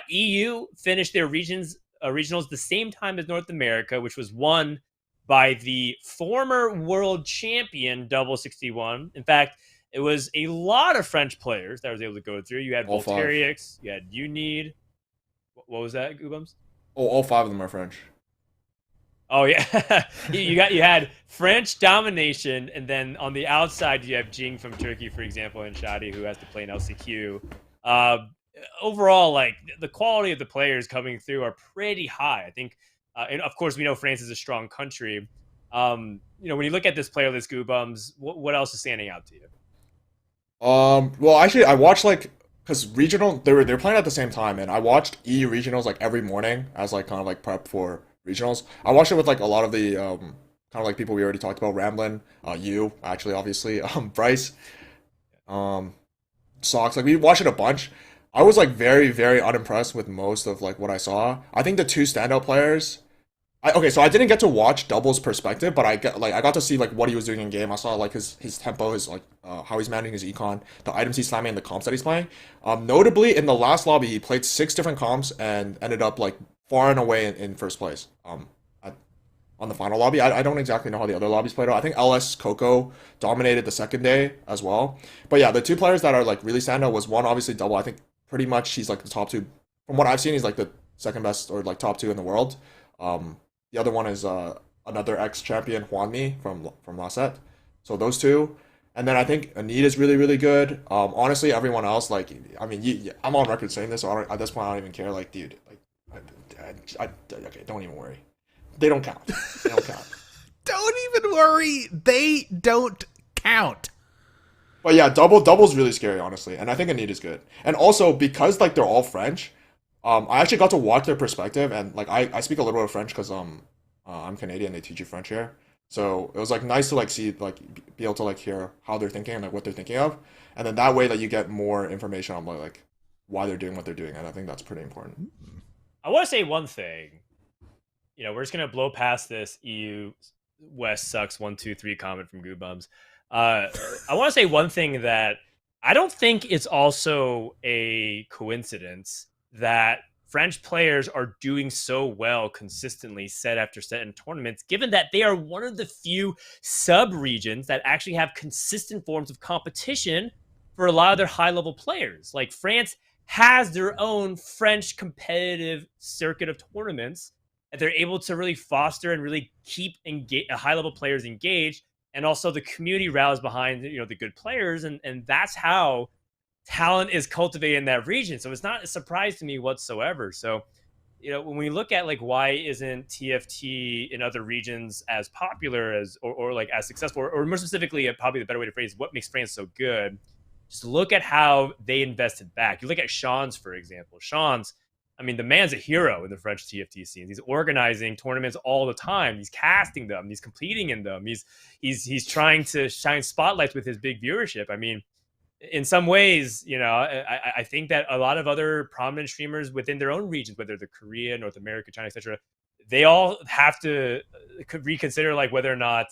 EU finished their regionals the same time as North America, which was won by the former world champion Double 61. In fact, it was a lot of French players that was able to go through. You had Voltairix, you had Unid. What was that, Guubums? Oh, all 5 of them are French. Oh yeah, you had French domination, and then on the outside you have Jing from Turkey, for example, and Shadi, who has to play in LCQ. Overall, like the quality of the players coming through are pretty high. I think. And of course, we know France is a strong country. When you look at this player list, Guubums, what else is standing out to you? Well, actually, I watched like because regional they're playing at the same time, and I watched EU regionals like every morning as like kind of like prep for regionals. I watched it with like a lot of the kind of like people we already talked about, Ramblin, you actually obviously, Bryce, Socks. Like we watched it a bunch. I was like very, very unimpressed with most of like what I saw. I think the two standout players. Okay, so I didn't get to watch Double's perspective, but I got to see like what he was doing in game. I saw like his tempo, his like how he's managing his econ, the items he's slamming, and the comps that he's playing. Notably in the last lobby, he played 6 different comps and ended up like far and away in first place. At, on the final lobby, I don't exactly know how the other lobbies played out. I think LS Coco dominated the second day as well. But yeah, the two players that are like really standout was one obviously Double. I think pretty much he's like the top two from what I've seen. He's like the second best or like top two in the world. The other one is another ex-champion, Juanmi from last set. So those two. And then I think Anita is really, really good. Honestly, everyone else, like, I mean, I'm on record saying this, so at this point, I don't even care. Like, dude, like, okay, don't even worry. They don't count. They don't count. Don't even worry. They don't count. But yeah, Double's really scary, honestly. And I think Anita's good. And also, because, like, they're all French, I actually got to watch their perspective, and like I speak a little bit of French because I'm Canadian. They teach you French here, so it was like nice to like see like be able to like hear how they're thinking and like what they're thinking of, and then that way that you get more information on like why they're doing what they're doing, and I think that's pretty important. I want to say one thing. You know, we're just gonna blow past this EU West sucks 1, 2, 3 comment from Guubums. I want to say one thing that I don't think it's also a coincidence that French players are doing so well consistently set after set in tournaments, given that they are one of the few sub-regions that actually have consistent forms of competition for a lot of their high-level players. Like France has their own French competitive circuit of tournaments that they're able to really foster and really keep high-level players engaged, and also the community rallies behind the good players, and that's how talent is cultivated in that region. So it's not a surprise to me whatsoever. So, when we look at like why isn't TFT in other regions as popular as or like as successful, or more specifically, probably the better way to phrase what makes France so good, just look at how they invested back. You look at Sean's, for example. Sean's, I mean, the man's a hero in the French TFT scene. He's organizing tournaments all the time. He's casting them. He's competing in them. He's trying to shine spotlights with his big viewership. I mean, in some ways, I think that a lot of other prominent streamers within their own regions, whether they're Korea, North America, China, etc., they all have to reconsider like whether or not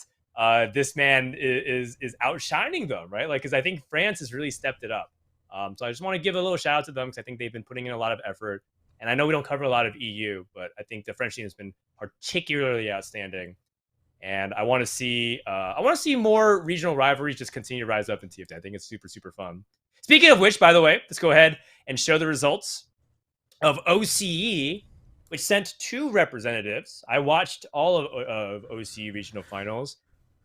this man is outshining them, right? Like, because I think France has really stepped it up. So I just want to give a little shout out to them because I think they've been putting in a lot of effort. And I know we don't cover a lot of EU, but I think the French team has been particularly outstanding. And I want to see more regional rivalries just continue to rise up in TFT. I think it's super, super fun. Speaking of which, by the way, let's go ahead and show the results of OCE, which sent 2 representatives. I watched all of OCE regional finals,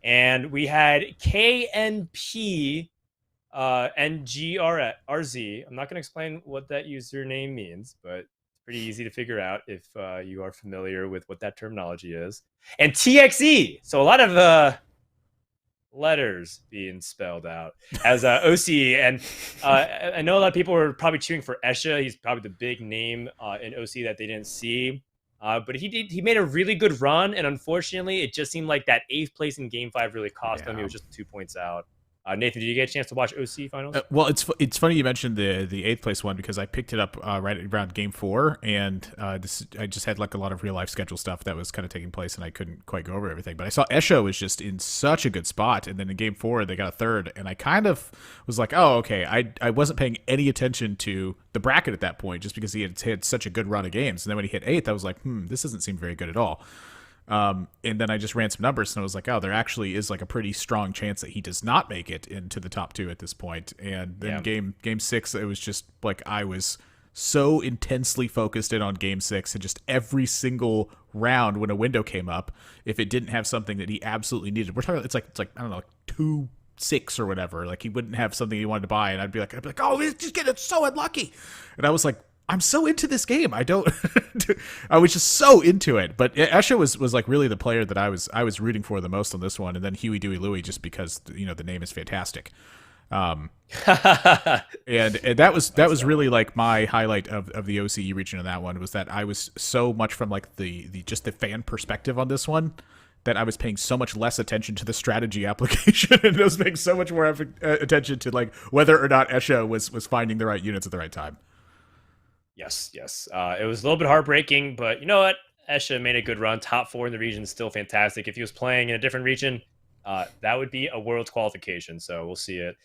and we had KNP NGRZ. I'm not going to explain what that username means, but pretty easy to figure out if you are familiar with what that terminology is. And TXE, so a lot of letters being spelled out as OC. And I know a lot of people were probably cheering for Esha. He's probably the big name in OC that they didn't see. But he made a really good run, and unfortunately, it just seemed like that 8th place in Game 5 really cost him. He was just 2 points out. Nathan, did you get a chance to watch OC finals? Well, it's funny you mentioned the 8th place one because I picked it up right around Game 4, and I just had like a lot of real life schedule stuff that was kind of taking place, and I couldn't quite go over everything. But I saw Esho was just in such a good spot, and then in Game 4 they got a 3rd, and I kind of was like, oh, okay. I wasn't paying any attention to the bracket at that point just because he had such a good run of games, and then when he hit 8th, I was like, this doesn't seem very good at all. And then I just ran some numbers and I was like, oh, there actually is like a pretty strong chance that he does not make it into the top 2 at this point. And then game 6, it was just like I was so intensely focused in on game 6, and just every single round when a window came up, if it didn't have something that he absolutely needed, we're talking it's like I don't know, like 2-6 or whatever. Like he wouldn't have something he wanted to buy, and I'd be like, oh, he's just getting so unlucky. And I was like, I'm so into this game. I was just so into it. But Esha was like really the player that I was rooting for the most on this one, and then Huey Dewey Louie just because the name is fantastic. And that was really like my highlight of the OCE region in that one, was that I was so much from like the just the fan perspective on this one that I was paying so much less attention to the strategy application, and I was paying so much more attention to like whether or not Esha was finding the right units at the right time. Yes, yes. It was a little bit heartbreaking, but you know what? Esha made a good run. Top 4 in the region is still fantastic. If he was playing in a different region, that would be a world qualification. So we'll see it.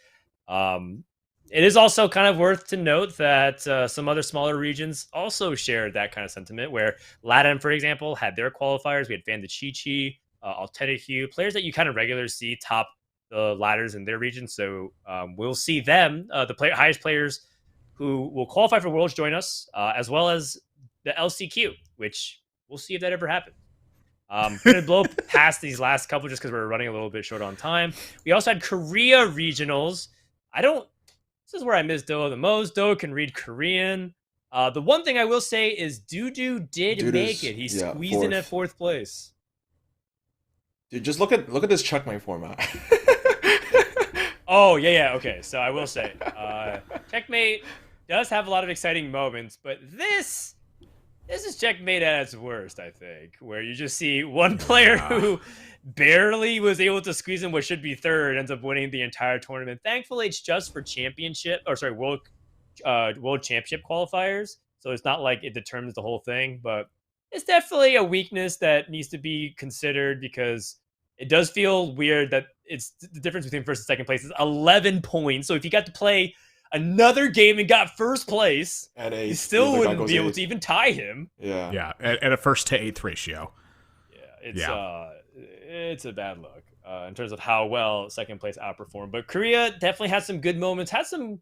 Um, it is also kind of worth to note that some other smaller regions also shared that kind of sentiment, where Latin, for example, had their qualifiers. We had Van de Chi, Alteta players that you kind of regularly see top the ladders in their region. So we'll see them, the highest players who will qualify for Worlds, join us, as well as the LCQ, which we'll see if that ever happens. Gonna blow past these last couple just because we're running a little bit short on time. We also had Korea regionals. This is where I miss Doa the most. Doa can read Korean. The one thing I will say is Dudu did make it. He squeezed in at 4th place. Dude, just look at this checkmate format. Oh, yeah. Okay, so I will say, checkmate does have a lot of exciting moments, but this is checkmate at its worst, I think, where you just see one player who barely was able to squeeze in what should be 3rd, ends up winning the entire tournament. Thankfully, it's just for world championship qualifiers, so it's not like it determines the whole thing, but it's definitely a weakness that needs to be considered because it does feel weird that it's the difference between 1st and 2nd place is 11 points. So if you got to play another game and got 1st place, you still wouldn't be able to even tie him. Yeah, at a 1st to 8th ratio. Yeah, it's a bad look in terms of how well 2nd place outperformed. But Korea definitely had some good moments, had some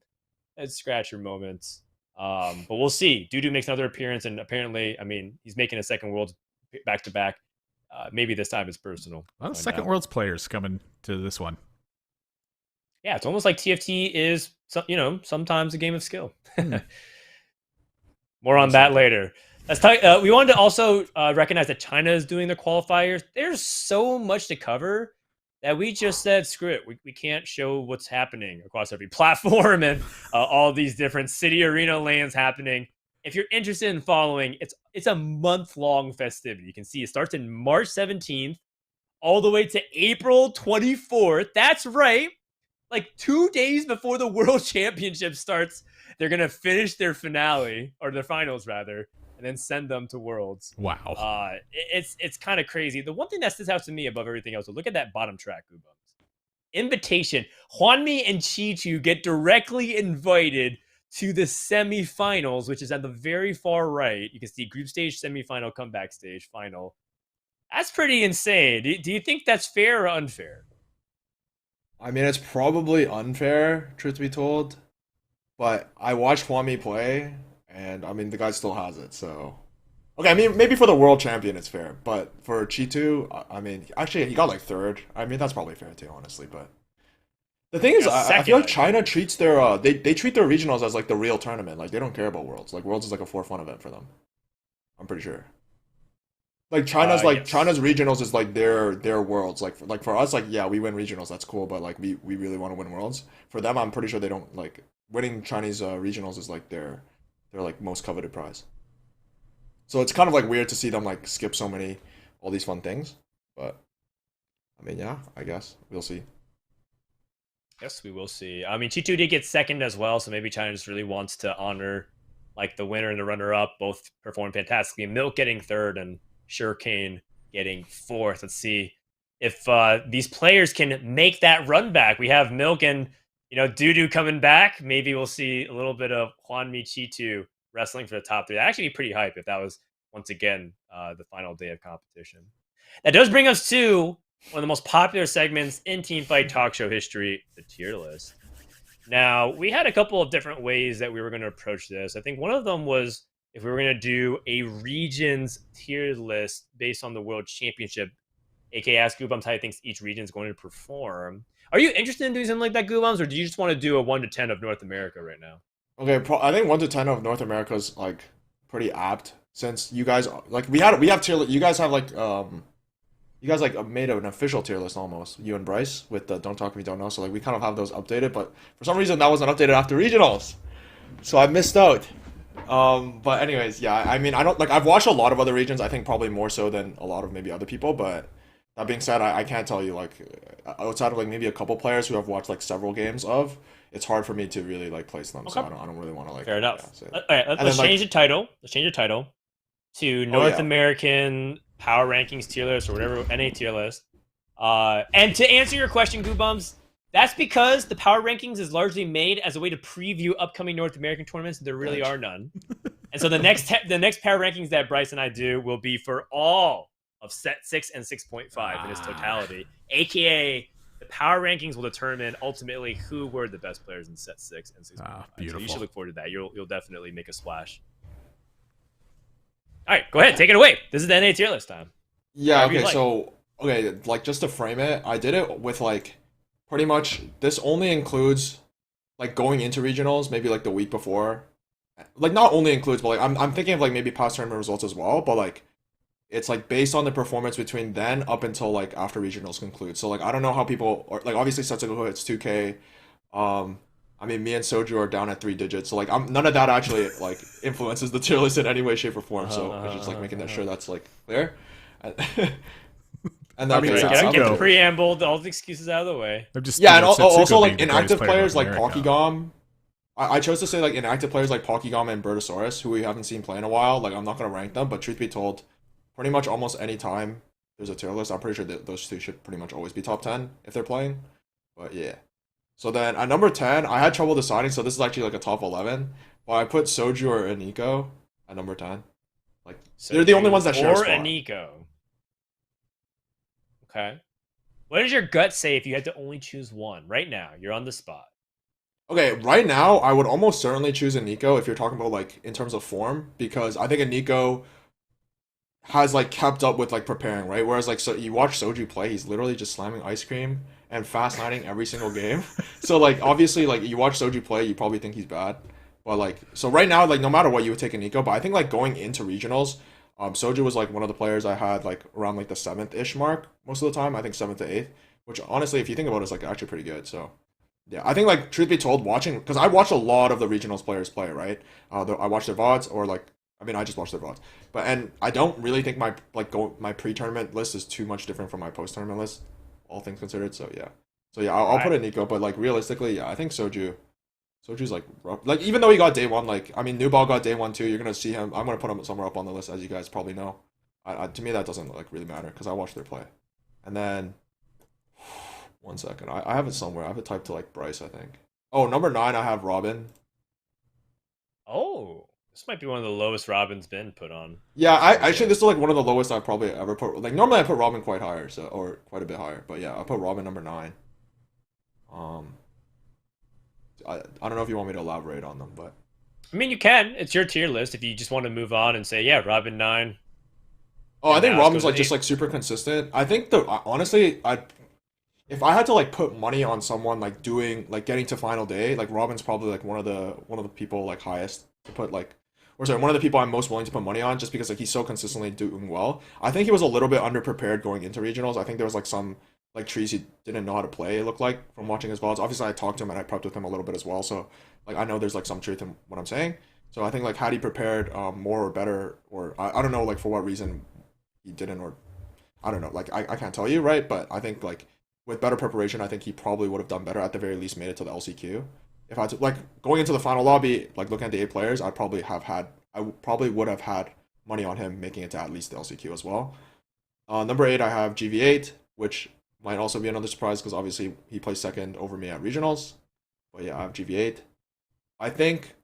head scratcher moments. But we'll see. Dudu makes another appearance, and apparently, I mean, he's making a 2nd Worlds back to back. Maybe this time it's personal. A lot of 2nd Worlds players coming to this one. Yeah, it's almost like TFT is, sometimes a game of skill. More on that later. Let's talk. We wanted to also recognize that China is doing their qualifiers. There's so much to cover that we just said, screw it. We can't show what's happening across every platform and all these different city arena lanes happening. If you're interested in following, it's a month-long festivity. You can see it starts in March 17th all the way to April 24th. That's right. Like 2 days before the World Championship starts, they're going to finish their finale, or their finals rather, and then send them to Worlds. Wow. It's kind of crazy. The one thing that sticks out to me above everything else, so look at that bottom track, Guubums. Invitation. Hwanmi and Chichu get directly invited to the semifinals, which is at the very far right. You can see group stage, semifinal, comeback stage, final. That's pretty insane. Do you think that's fair or unfair? I mean, it's probably unfair, truth be told. But I watched Hwami play, and I mean, the guy still has it, so. Okay, I mean, maybe for the world champion it's fair, but for Chitu, I mean, actually, he got like 3rd. I mean, that's probably fair too, honestly, but. The thing is, I feel like China treats their, they treat their regionals as like the real tournament. Like, they don't care about Worlds. Like, Worlds is like a for fun event for them. I'm pretty sure. Like China's China's regionals is like their worlds. Like for us, like yeah, we win regionals, that's cool, but like we really want to win worlds. For them, I'm pretty sure they don't like winning Chinese regionals is like their like most coveted prize. So it's kind of like weird to see them like skip all these fun things. But I mean, yeah, I guess we'll see. Yes, we will see. I mean, Chitu did get 2nd as well, so maybe China just really wants to honor like the winner and the runner-up. Both performed fantastically. Milk getting 3rd and Surecane getting 4th. Let's see if these players can make that run back. We have Milk and Dudu coming back. Maybe we'll see a little bit of Hwanmi Chitu wrestling for the top 3. That'd actually be pretty hype if that was once again the final day of competition. That does bring us to one of the most popular segments in Teamfight Talkshow history, the tier list. Now, we had a couple of different ways that we were going to approach this. I think one of them was if we were going to do a regions tier list based on the World Championship, aka ask Guubums how he thinks each region is going to perform. Are you interested in doing something like that, Guubums, or do you just want to do a 1 to 10 of North America right now? Okay, I think 1 to 10 of North America is like pretty apt since you guys like we have tier. You guys have like you guys like made an official tier list almost. You and Bryce with the Don't Talk to Me Don't Know. So like we kind of have those updated, but for some reason that wasn't updated after regionals, so I missed out. But anyways, yeah, I mean, I don't like, I've watched a lot of other regions, I think probably more so than a lot of maybe other people, but that being said, I can't tell you like outside of like maybe a couple players who I've watched like several games of, it's hard for me to really like place them. So Okay. I don't really want to like. Fair enough. Yeah, say All that. right, And let's then, like, change the title. Let's change the title to oh North yeah, American Power Rankings tier list or whatever NA tier list. And to answer your question, Guubums, that's because the Power Rankings is largely made as a way to preview upcoming North American tournaments. There really Gotcha. are none. And so the next Power Rankings that Bryce and I do will be for all of set 6 and 6.5 in its totality, aka the Power Rankings will determine ultimately who were the best players in set 6 and 6.5. Beautiful. So you should look forward to that. You'll definitely make a splash. All right, go ahead, take it away. This is the NA tier list time. yeah. Whatever you Okay, like. so okay, like just to frame it, I did it with like pretty much this only includes like going into regionals, maybe like the week before. Like not only includes, but like I'm thinking of like maybe past tournament results as well, but like it's like based on the performance between then up until like after regionals conclude. So like I don't know how people are like obviously Setsuko hits 2K. I mean me and Soju are down at 3 digits. So like none of that actually like influences the tier list in any way, shape, or form. So it's just like making sure that's like clear. And I mean, okay, Get the Setsuko- preamble, all the excuses out of the way. I'm just yeah, and Setsuko also being like the greatest inactive player in players North like America. Pokigom. I chose to say like inactive players like Pokigom and Bertosaurus, who we haven't seen play in a while. Like I'm not gonna rank them, but truth be told, pretty much almost any time there's a tier list, I'm pretty sure that those two should pretty much always be top 10 if they're playing. But yeah. So then at number 10, I had trouble deciding, so this is actually like a top 11. But I put Soju or Aniko at number 10. Like they're the only ones that share a Or spot. Aniko. Okay. What does your gut say if you had to only choose one right now? You're on the spot. Okay, right now I would almost certainly choose Aniko if you're talking about like in terms of form, because I think Aniko has like kept up with like preparing, right? Whereas like so you watch Soju play, he's literally just slamming ice cream and fast nighting every single game. So like obviously like you watch Soju play, you probably think he's bad. But like so right now, like no matter what you would take Aniko, but I think like going into regionals, Soju was like one of the players I had like around like the seventh-ish mark most of the time. I think seventh to eighth, which honestly, if you think about it, is like actually pretty good. So yeah, I think like truth be told, watching because I watch a lot of the regionals players play, right? I watch their VODs or like I mean I just watch their VODs, but and I don't really think my pre-tournament list is too much different from my post-tournament list, all things considered. So yeah, I'll put in Nico, but like realistically, yeah, I think Soju's like rough. Like even though he got day one, like I mean New Ball got day one too. You're gonna see him. I'm gonna put him somewhere up on the list, as you guys probably know. To me that doesn't like really matter because I watch their play, and then. One second. I have it somewhere. I have it typed to like Bryce, I think. Oh, number 9, I have Robin. Oh, this might be one of the lowest Robin's been put on. Yeah, I actually this is like one of the lowest I've probably ever put. Like normally I put Robin quite higher, so or quite a bit higher. But yeah, I put Robin number 9. Um, I don't know if you want me to elaborate on them, but I mean, you can. It's your tier list. If you just want to move on and say, yeah, Robin 9. oh, I And think now let's Robin's go to like just 8. like super consistent. I think honestly, if I had to like put money on someone like doing like getting to final day, like Robin's probably like one of the people like highest to put like or sorry, one of the people I'm most willing to put money on just because like he's so consistently doing well. I think he was a little bit underprepared going into regionals. I think there was like some like trees he didn't know how to play, it looked like, from watching his VODs. Obviously I talked to him and I prepped with him a little bit as well. So like I know there's like some truth in what I'm saying. So I think like had he prepared more or better or I don't know like for what reason he didn't or I don't know, like I can't tell you, right? But I think like with better preparation, I think he probably would have done better. At the very least, made it to the LCQ. If I had to, like going into the final lobby, like looking at the 8 players, I probably would have had money on him making it to at least the LCQ as well. Number 8, I have GV8, which might also be another surprise because obviously he plays second over me at regionals. But yeah, I have GV8. I think,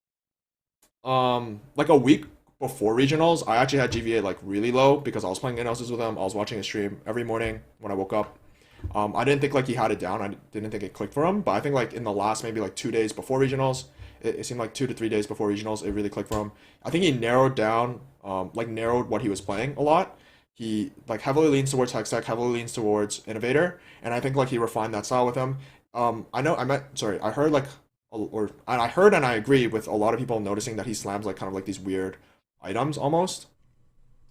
like a week before regionals, I actually had GV8 like really low because I was playing in-houses with him. I was watching his stream every morning when I woke up. I didn't think like he had it down. I didn't think it clicked for him, but I think like in the last maybe like 2 days before regionals, it seemed like 2 to 3 days before regionals, it really clicked for him. I think he narrowed down, like narrowed what he was playing a lot. He like heavily leans towards Hextech, heavily leans towards Innovator, and I think like he refined that style with him. I heard like, and I heard and I agree with a lot of people noticing that he slams like kind of like these weird items almost,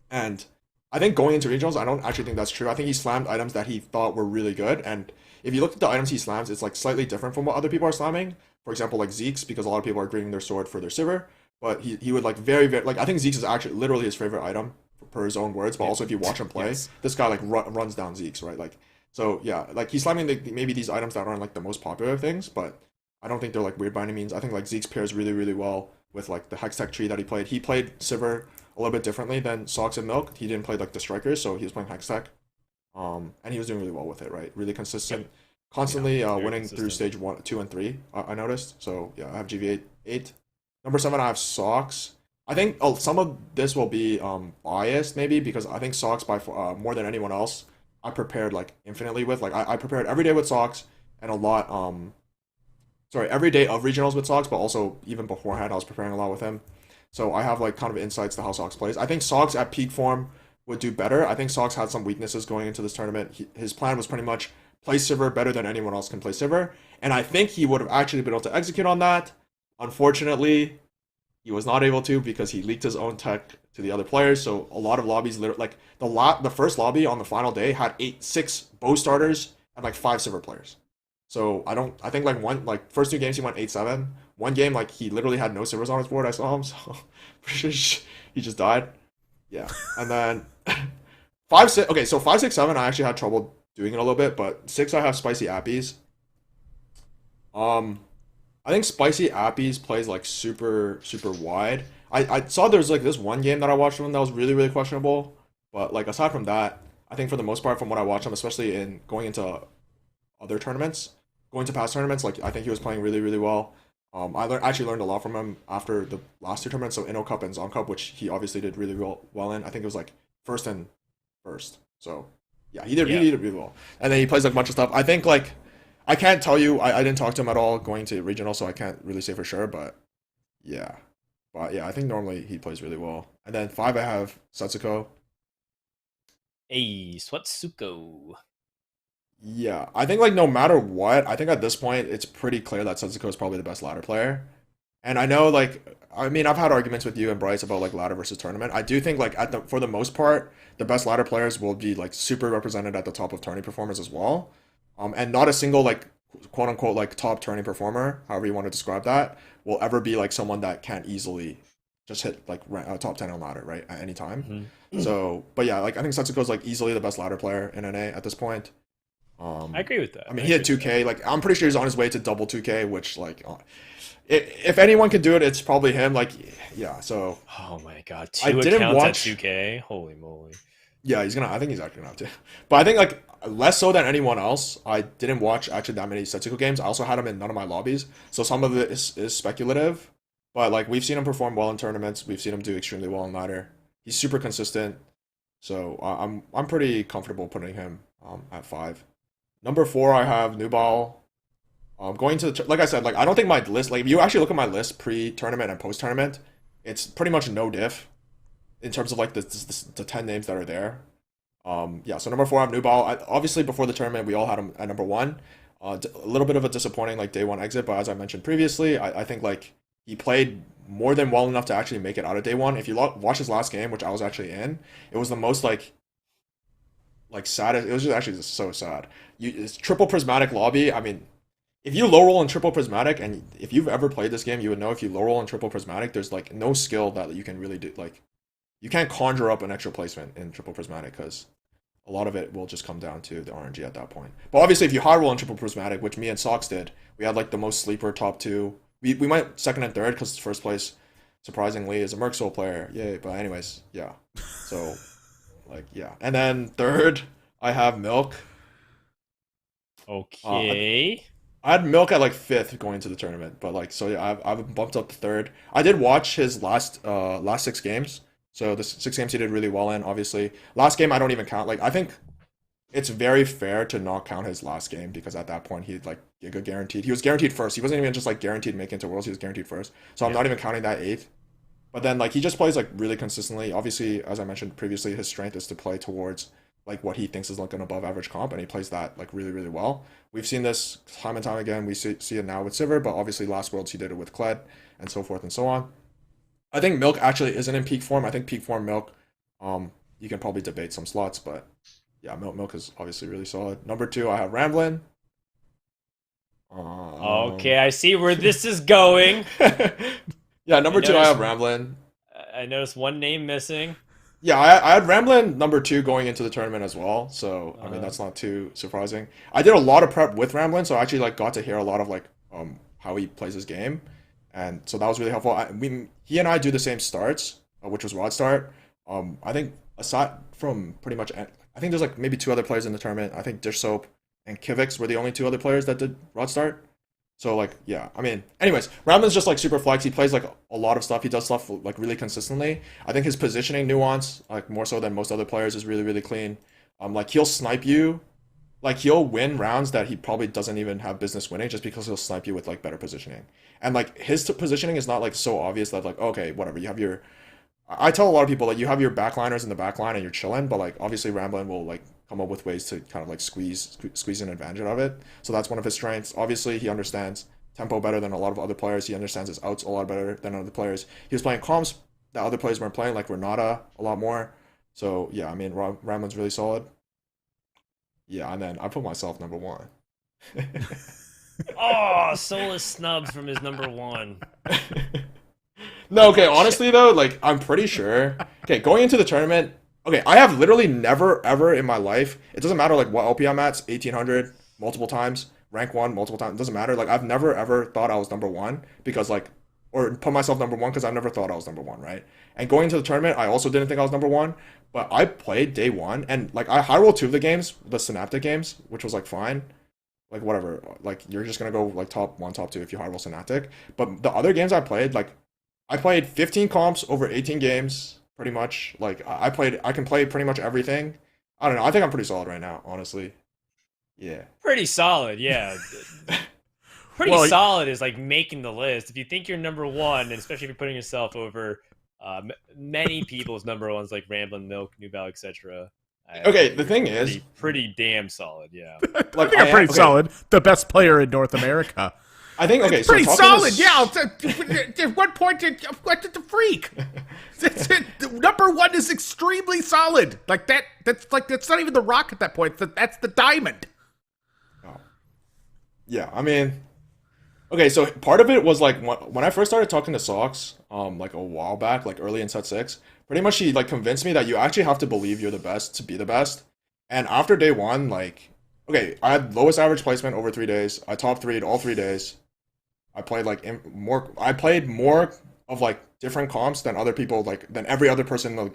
and I think going into regionals, I don't actually think that's true. I think he slammed items that he thought were really good. And if you look at the items he slams, it's like slightly different from what other people are slamming. For example, like Zeke's, because a lot of people are greening their sword for their Sivir. But he would like very, very, like I think Zeke's is actually literally his favorite item per his own words. But also if you watch him play, Yes. this guy like runs down Zeke's, right? Like, so yeah, like he's slamming maybe these items that aren't like the most popular things. But I don't think they're like weird by any means. I think like Zeke's pairs really, really well with like the Hextech tree that he played. He played Sivir a little bit differently than Sox and Milk. He didn't play like the strikers, so he was playing Hextech. And he was doing really well with it, right? Really consistent, constantly winning through consistent. stage 1, 2, and 3. I noticed. So yeah, I have GV8. 8. Number 7, I have Sox. I think some of this will be biased maybe because I think Sox by more than anyone else, I prepared like infinitely with. Like I prepared every day with Sox and a lot sorry, every day of regionals with Sox, but also even beforehand I was preparing a lot with him. So I have like kind of insights to how Sox plays. I think Sox at peak form would do better. I think Sox had some weaknesses going into this tournament. His plan was pretty much play Sivir better than anyone else can play Sivir, and I think he would have actually been able to execute on that. Unfortunately, he was not able to because he leaked his own tech to the other players. So a lot of lobbies, like the first lobby on the final day had 6 bow starters and like 5 Sivir players. So I think like first 2 games he went 8-7. One game like he literally had no Sivers on his board. I saw him, so he just died. Yeah, and then 5 6. Okay, so 5 6 7. I actually had trouble doing it a little bit, but 6 I have Spicy Appies. I think Spicy Appies plays like super super wide. I saw there's like this one game that I watched him that was really really questionable, but like aside from that, I think for the most part from what I watched him, especially in going into other tournaments, going to past tournaments, like I think he was playing really really well. Actually learned a lot from him after the last 2 tournaments, so Inno Cup and Zon Cup, which he obviously did really well in. I think it was like first and first. So yeah, he Yeah. did really well. And then he plays like a bunch of stuff. I think like I can't tell you. I didn't talk to him at all going to regional, so I can't really say for sure. Yeah, but yeah, I think normally he plays really well. And then 5, I have Setsuko. Hey, Swatsuko. Yeah, I think like no matter what, I think at this point it's pretty clear that Setsuko is probably the best ladder player. And I know like I mean I've had arguments with you and Bryce about like ladder versus tournament. I do think like for the most part, the best ladder players will be like super represented at the top of tourney performers as well. And not a single like quote unquote like top tourney performer, however you want to describe that, will ever be like someone that can't easily just hit like top 10 on ladder, right? At any time. Mm-hmm. So, but yeah, like I think Setsuko's like easily the best ladder player in NA at this point. I agree with that. I mean, he had 2K. Like, I'm pretty sure he's on his way to double 2K, which, like, if anyone could do it, it's probably him. Like, yeah. So Oh my god, I 2 didn't accounts at watch. 2K. Holy moly. Yeah, he's gonna. I think he's actually gonna have to. But I think like less so than anyone else. I didn't watch actually that many Setsuko games. I also had him in none of my lobbies, so some of it is speculative. But like we've seen him perform well in tournaments. We've seen him do extremely well in ladder. He's super consistent. So I'm pretty comfortable putting him at 5. Number 4, I have Nubal. Going to like I said, like I don't think my list. Like if you actually look at my list pre-tournament and post-tournament, it's pretty much no diff in terms of like the 10 names that are there. Yeah. So number 4, I have Nubal. Obviously, before the tournament, we all had him at number 1. A little bit of a disappointing like day 1 exit, but as I mentioned previously, I think like he played more than well enough to actually make it out of day 1. If you watch his last game, which I was actually in, it was the most like sad. It was just actually just so sad. It's triple prismatic lobby. I mean, if you low roll in triple prismatic, and if you've ever played this game, you would know if you low roll in triple prismatic, there's like no skill that you can really do. Like, you can't conjure up an extra placement in triple prismatic because a lot of it will just come down to the RNG at that point. But obviously, if you hard roll in triple prismatic, which me and Sox did, we had like the most sleeper top 2. We went second and third because first place, surprisingly, is a Merc Soul player. Yay! But anyways, yeah. So like yeah, and then third, I have Milk. I, Okay. I had Milk at like 5th going into the tournament, but like so yeah, I've bumped up to 3rd. I did watch his last 6 games, so the 6 games he did really well in. Obviously, last game I don't even count. Like I think it's very fair to not count his last game because at that point he like Giga guaranteed. He was guaranteed first. He wasn't even just like guaranteed making it to Worlds. He was guaranteed first. So I'm Yeah. not even counting that 8th. But then like he just plays like really consistently. Obviously, as I mentioned previously, his strength is to play towards like what he thinks is like an above average comp, and he plays that like really really well. We've seen this time and time again. We see it now with Sivir, but obviously last Worlds he did it with Kled and so forth and so on. I think Milk actually isn't in peak form. I think peak form Milk, you can probably debate some slots, but yeah, Milk is obviously really solid. Number 2, I have Ramblin. Okay, I see where this is going. Yeah, number 2, I noticed have Ramblin. I noticed one name missing. Yeah, I had Ramblin number 2 going into the tournament as well, so I mean Uh, that's not too surprising. I did a lot of prep with Ramblin, so I actually like got to hear a lot of like how he plays his game, and so that was really helpful. He and I do the same starts, which was rod start. I think aside from pretty much, I think there's like maybe two other players in the tournament. I think Dish Soap and Kivix were the only two other players that did rod start. So like yeah, I mean, anyways, Ramlin's just like super flex. He plays like a lot of stuff. He does stuff like really consistently. I think his positioning nuance, like more so than most other players, is really really clean. Like he'll snipe you, like he'll win rounds that he probably doesn't even have business winning just because he'll snipe you with like better positioning. And like his positioning is not like so obvious that like okay whatever you have your. I tell a lot of people that you have your backliners in the backline and you're chilling, but like obviously Ramblin will like come up with ways to kind of like squeeze an advantage out of it. So that's one of his strengths. Obviously he understands tempo better than a lot of other players. He understands his outs a lot better than other players. He was playing comps that other players weren't playing, like Renata a lot more. So yeah, I mean Ramblin's really solid. Yeah, and then I put myself number one. Oh, soulless snubs from his number one. No, okay, honestly though, like I'm pretty sure. Okay, going into the tournament, okay, I have literally never ever in my life, it doesn't matter like what LP I'm at, 1800 multiple times, rank 1 multiple times, it doesn't matter. Like I've never ever thought I was number 1 because like or put myself number 1 because I've never thought I was number 1, right? And going into the tournament, I also didn't think I was number 1, but I played day 1 and like I high rolled 2 of the games, the Synaptic games, which was like fine. Like whatever, like you're just gonna go like top 1, top 2 if you high roll Synaptic. But the other games I played, like I played 15 comps over 18 games, pretty much. Like I can play pretty much everything. I don't know. I think I'm pretty solid right now, honestly. Yeah. Pretty solid, yeah. Pretty Well, solid is like making the list. If you think you're number one, and especially if you're putting yourself over many people's number ones like Ramblin' Milk, New Balance, etc. Okay, the thing is, pretty damn solid, yeah. I think I'm pretty solid. The best player in North America. I think okay, Pretty so solid, yeah. At one point, what did the freak? Number 1 is extremely solid. Like that. That's not even the rock at that point. That's the diamond. Oh. Yeah, I mean, okay, so part of it was like when I first started talking to Socks, like a while back, like early in set 6, pretty much she like convinced me that you actually have to believe you're the best to be the best. And after day 1, like, okay, I had lowest average placement over 3 days. I top 3'd all 3 days. I played like I played more of like different comps than other people, like than every other person in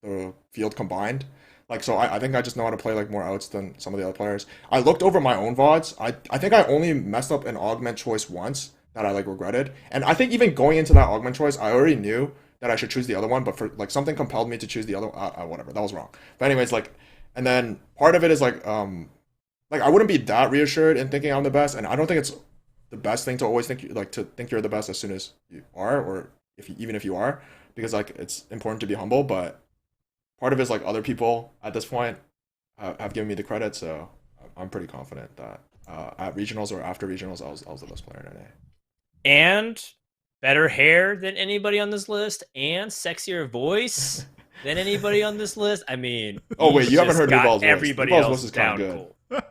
the field combined. Like so I think I just know how to play like more outs than some of the other players. I looked over my own VODs. I think I only messed up an augment choice once that I like regretted. And I think even going into that augment choice, I already knew that I should choose the other one, but for like something compelled me to choose the other whatever. That was wrong. But anyways, like and then part of it is like I wouldn't be that reassured in thinking I'm the best, and I don't think it's the best thing to always think to think you're the best as soon as you are, or even if you are, because like it's important to be humble. But part of it is like other people at this point have given me the credit, so I'm pretty confident that at regionals or after regionals, I was the best player in NA. And better hair than anybody on this list, and sexier voice than anybody on this list. I mean, oh wait, you haven't heard Nubal's voice. Everybody Nubal's else voice is kind of good. Cool.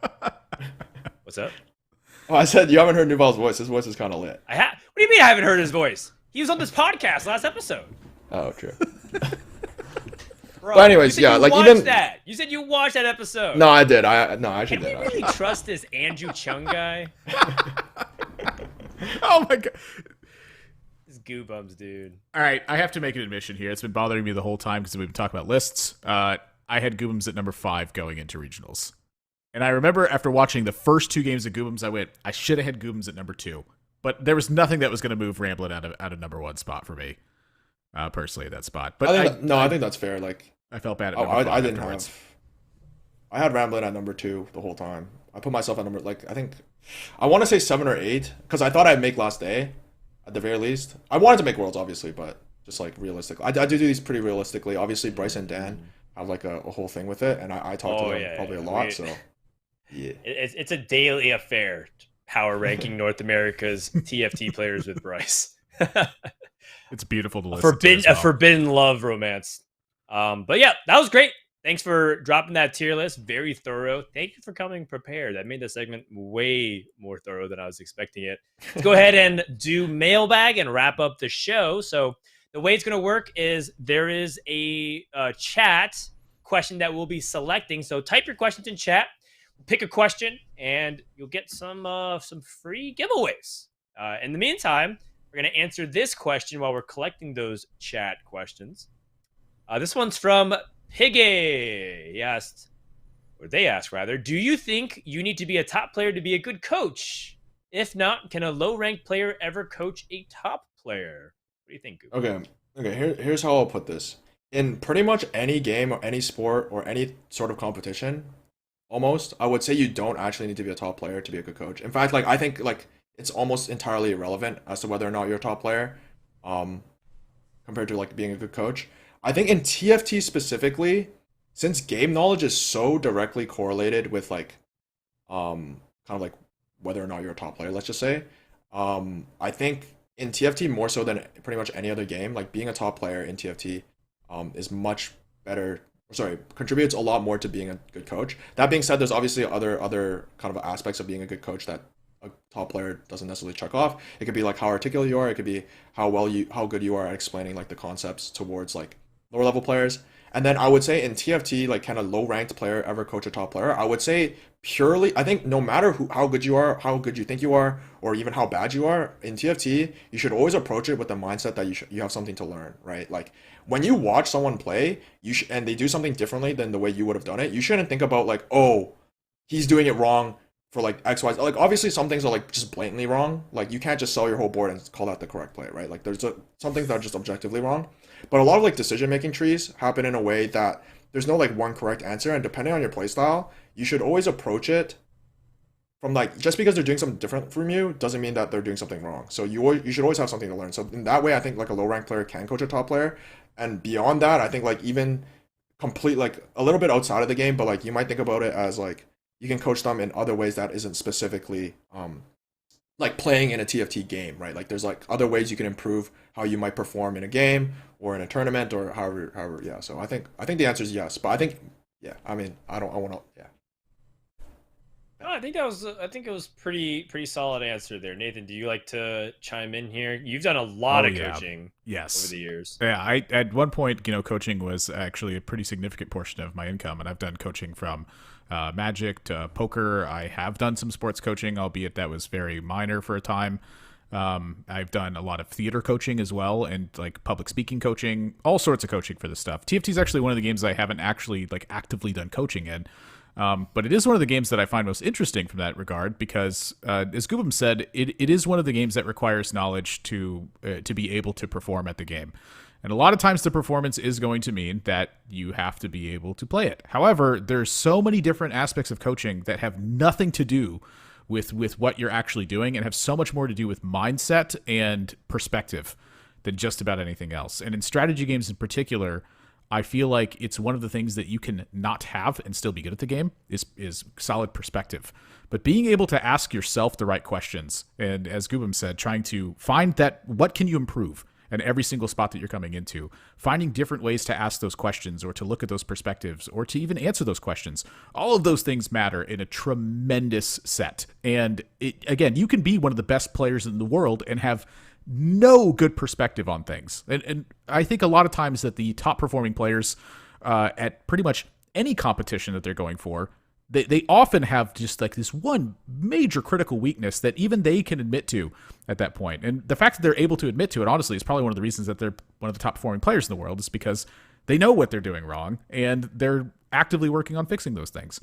What's up? Oh, I said you haven't heard Nubal's voice. His voice is kind of lit. What do you mean I haven't heard his voice? He was on this podcast last episode. Oh, true. Bro, but anyways, yeah, like even that. You said you watched that episode. No, I did. I actually Can did. we really trust this Andrew Chung guy? Oh my god. This Guubums, dude. All right, I have to make an admission here. It's been bothering me the whole time because we've been talking about lists. I had Guubums at number 5 going into regionals. And I remember after watching the first 2 games of Guubums, I went, I should have had Guubums at number 2. But there was nothing that was going to move Ramblin' out of number 1 spot for me, personally, at that spot. But I think that's fair. Like I felt bad at number 5 I didn't afterwards. have. I had Ramblin' at number 2 the whole time. I put myself at number I think I want to say 7 or 8 because I thought I'd make last day, at the very least. I wanted to make worlds obviously, but just like realistically, I do these pretty realistically. Obviously, Bryce and Dan have like a whole thing with it, and I talk to them probably a lot. So yeah, it's a daily affair. Power ranking North America's TFT players with Bryce. It's beautiful to listen to. A forbidden love romance. But yeah, that was great. Thanks for dropping that tier list. Very thorough. Thank you for coming prepared. That made the segment way more thorough than I was expecting it. Let's go ahead and do mailbag and wrap up the show. So the way it's going to work is there is a chat question that we'll be selecting. So type your questions in chat. Pick a question, and you'll get some free giveaways. In the meantime, we're going to answer this question while we're collecting those chat questions. This one's from Piggy. He asked, or they asked rather, do you think you need to be a top player to be a good coach? If not, can a low-ranked player ever coach a top player? What do you think, Google? Okay. Here's how I'll put this. In pretty much any game or any sport or any sort of competition, almost, I would say you don't actually need to be a top player to be a good coach. In fact, like I think like it's almost entirely irrelevant as to whether or not you're a top player, um, compared to like being a good coach. I think in TFT specifically, since game knowledge is so directly correlated with like kind of like whether or not you're a top player, let's just say. I think in TFT more so than pretty much any other game, like being a top player in TFT is much better. Sorry, contributes a lot more to being a good coach. That being said, there's obviously other kind of aspects of being a good coach that a top player doesn't necessarily check off. It could be like how articulate you are. It could be how good you are at explaining like the concepts towards like lower level players. And then I would say in TFT, like can a low ranked player ever coach a top player? I would say purely, I think no matter how good you are, how good you think you are, or even how bad you are in TFT, you should always approach it with the mindset that you have something to learn, right? Like when you watch someone play, and they do something differently than the way you would have done it, you shouldn't think about like, oh, he's doing it wrong for like X, Y. Like obviously some things are like just blatantly wrong. Like you can't just sell your whole board and call that the correct play, right? Like some things that are just objectively wrong. But a lot of like decision making trees happen in a way that there's no like one correct answer, and depending on your playstyle, you should always approach it from like just because they're doing something different from you doesn't mean that they're doing something wrong. So you should always have something to learn. So in that way, I think like a low ranked player can coach a top player, and beyond that, I think like even complete like a little bit outside of the game, but like you might think about it as like you can coach them in other ways that isn't specifically like playing in a TFT game, right? Like there's like other ways you can improve how you might perform in a game or in a tournament or however yeah. So I think the answer is yes, but I think yeah, I mean I want to yeah. No, I think it was pretty solid answer there. Nathan, do you like to chime in here? You've done a lot of coaching yes over the years. Yeah, I at one point, coaching was actually a pretty significant portion of my income, and I've done coaching from Magic to poker. I have done some sports coaching, albeit that was very minor for a time. I've done a lot of theater coaching as well, and like public speaking coaching, all sorts of coaching for this stuff. TFT is actually one of the games I haven't actually like actively done coaching in. But it is one of the games that I find most interesting from that regard because, as Guubums said, it is one of the games that requires knowledge to be able to perform at the game. And a lot of times the performance is going to mean that you have to be able to play it. However, there's so many different aspects of coaching that have nothing to do with what you're actually doing and have so much more to do with mindset and perspective than just about anything else. And in strategy games in particular, I feel like it's one of the things that you can not have and still be good at the game is solid perspective. But being able to ask yourself the right questions, and as Guubums said, trying to find that what can you improve in every single spot that you're coming into, finding different ways to ask those questions or to look at those perspectives or to even answer those questions. All of those things matter in a tremendous set. And again, you can be one of the best players in the world and have no good perspective on things. And I think a lot of times that the top performing players at pretty much any competition that they're going for, they often have just like this one major critical weakness that even they can admit to at that point. And the fact that they're able to admit to it, honestly, is probably one of the reasons that they're one of the top performing players in the world, is because they know what they're doing wrong and they're actively working on fixing those things.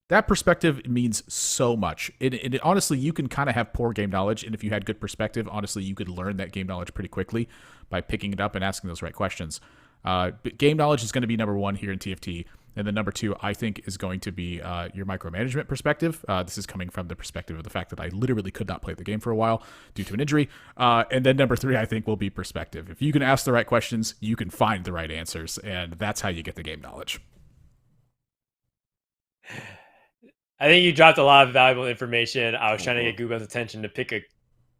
That perspective means so much. It honestly, you can kind of have poor game knowledge, and if you had good perspective, honestly, you could learn that game knowledge pretty quickly by picking it up and asking those right questions. But game knowledge is going to be number one here in TFT, and then number two, I think, is going to be your micromanagement perspective. This is coming from the perspective of the fact that I literally could not play the game for a while due to an injury. And then number three, I think, will be perspective. If you can ask the right questions, you can find the right answers, and that's how you get the game knowledge. I think you dropped a lot of valuable information. I was trying to get Google's attention to pick a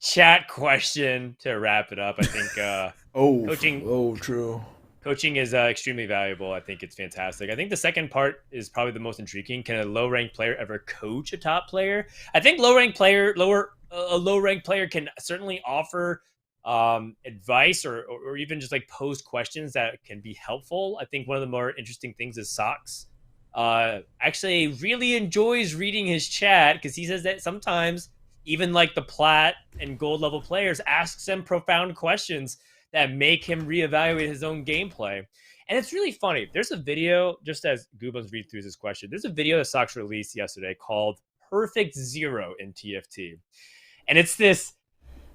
chat question to wrap it up. I think coaching is extremely valuable. I think it's fantastic. I think the second part is probably the most intriguing. Can a low-ranked player ever coach a top player? I think a low-ranked player can certainly offer advice or even just like pose questions that can be helpful. I think one of the more interesting things is Socks. Actually really enjoys reading his chat because he says that sometimes even like the plat and gold level players, asks him profound questions that make him reevaluate his own gameplay. And it's really funny. There's a video, just as Guubums read through this question, there's a video that Sox released yesterday called Perfect Zero in TFT. And it's this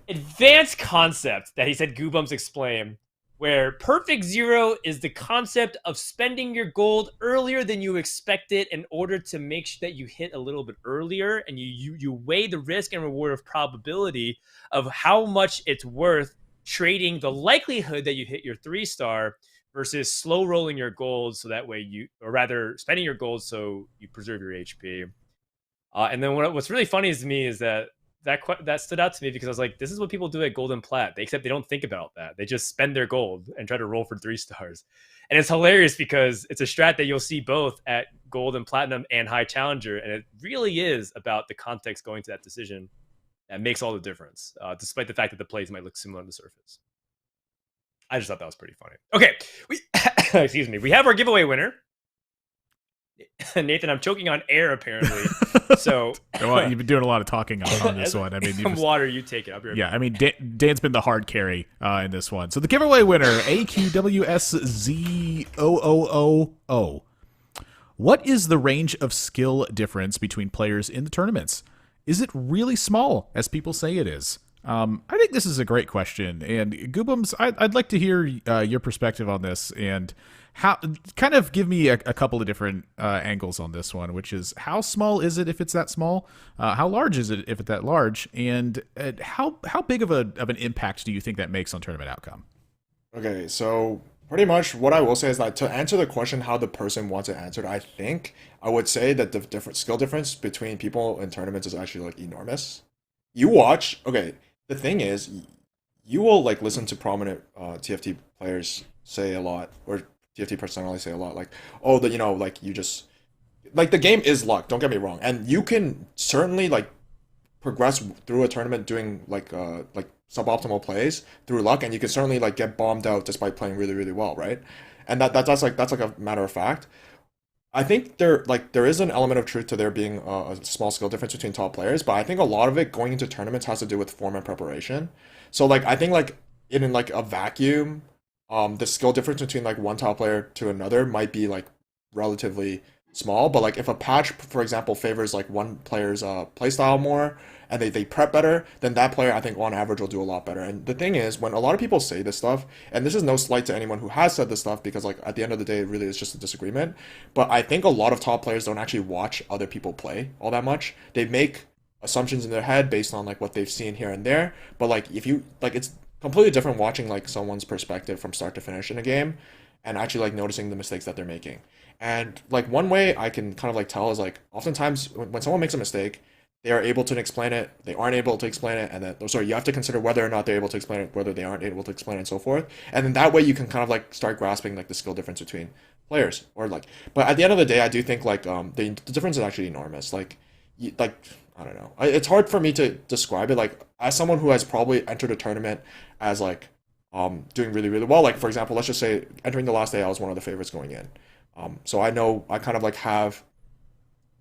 advanced concept that he said Guubums explained, where perfect zero is the concept of spending your gold earlier than you expect it in order to make sure that you hit a little bit earlier, and you weigh the risk and reward of probability of how much it's worth trading the likelihood that you hit your 3-star versus slow rolling your gold, so that way you, or rather spending your gold so you preserve your HP. And then what's really funny to me is that stood out to me because I was like, this is what people do at Gold and Plat, except they don't think about that. They just spend their gold and try to roll for 3-stars. And it's hilarious because it's a strat that you'll see both at Gold and Platinum and High Challenger. And it really is about the context going to that decision that makes all the difference, despite the fact that the plays might look similar on the surface. I just thought that was pretty funny. Okay, excuse me. We have our giveaway winner. Nathan, I'm choking on air apparently. So well, you've been doing a lot of talking on this one. I mean, some water. You take it. I'll be right back. I mean, Dan's been the hard carry in this one. So the giveaway winner, AQWSZOOOO. What is the range of skill difference between players in the tournaments? Is it really small, as people say it is? I think this is a great question, and Guubums, I'd like to hear your perspective on this, and how kind of give me a couple of different angles on this one, which is how small is it if it's that small, how large is it if it's that large, and how big of an impact do you think that makes on tournament outcome? Okay, so pretty much what I will say is that to answer the question how the person wants it answered, I think I would say that the different skill difference between people in tournaments is actually like enormous. You watch, okay, the thing is, you will like listen to prominent TFT players say a lot, or TFT personalities say a lot, like, oh, that, you know, like you just like the game is luck. Don't get me wrong, and you can certainly like progress through a tournament doing like suboptimal plays through luck, and you can certainly like get bombed out despite playing really really well, right? And that's like a matter of fact. I think there is an element of truth to there being a small skill difference between top players, but I think a lot of it going into tournaments has to do with form and preparation. So like I think like in like a vacuum, the skill difference between like one top player to another might be like relatively small, but like if a patch, for example, favors like one player's playstyle more and they prep better, then that player I think on average will do a lot better. And the thing is, when a lot of people say this stuff, and this is no slight to anyone who has said this stuff, because like at the end of the day it really is just a disagreement, but I think a lot of top players don't actually watch other people play all that much. They make assumptions in their head based on like what they've seen here and there, but like if you like, it's completely different watching like someone's perspective from start to finish in a game and actually like noticing the mistakes that they're making. And like one way I can kind of like tell is like oftentimes when someone makes a mistake, they are able to explain it, they aren't able to explain it, and then sorry, you have to consider whether or not they're able to explain it, whether they aren't able to explain it, and so forth. And then that way you can kind of like start grasping like the skill difference between players, or like. But at the end of the day, I do think like the difference is actually enormous. Like, like I don't know, it's hard for me to describe it. Like as someone who has probably entered a tournament as like doing really really well. Like for example, let's just say entering the last day, I was one of the favorites going in. So I know I kind of like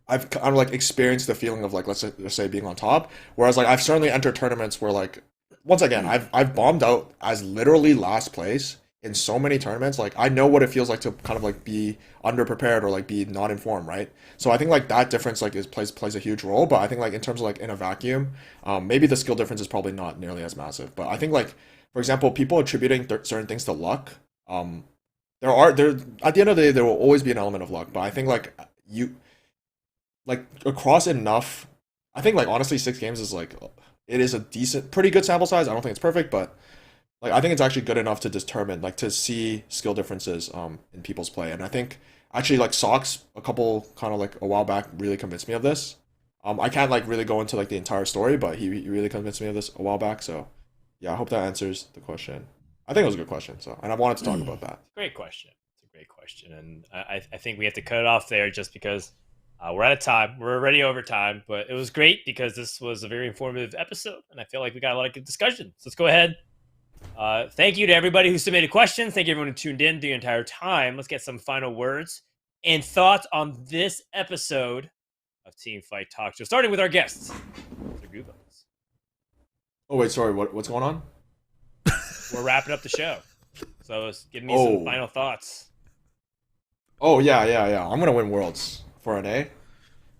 I've kind of like experienced the feeling of like let's say being on top. Whereas like I've certainly entered tournaments where like once again I've bombed out as literally last place in so many tournaments. Like I know what it feels like to kind of like be underprepared or like be not informed, right? So I think like that difference like plays a huge role. But I think like in terms of like in a vacuum, maybe the skill difference is probably not nearly as massive. But I think like for example, people attributing certain things to luck. There at the end of the day there will always be an element of luck. But I think like you like across enough, I think like honestly 6 games is like it is a decent pretty good sample size. I don't think it's perfect, but like I think it's actually good enough to determine like to see skill differences in people's play. And I think actually like Socks a couple kind of like a while back really convinced me of this. I can't like really go into like the entire story, but he really convinced me of this a while back. So yeah, I hope that answers the question. I think it was a good question, so and I wanted to talk about that. Great question. It's a great question, and I think we have to cut it off there just because we're out of time. We're already over time, but it was great because this was a very informative episode, and I feel like we got a lot of good discussion. So let's go ahead. Thank you to everybody who submitted questions. Thank you everyone who tuned in the entire time. Let's get some final words and thoughts on this episode of Teamfight Talkshow, starting with our guests, Mr. Guubums. Oh wait, sorry. What's going on? We're wrapping up the show. So give me some Oh. final thoughts. Oh yeah. I'm gonna win Worlds for NA.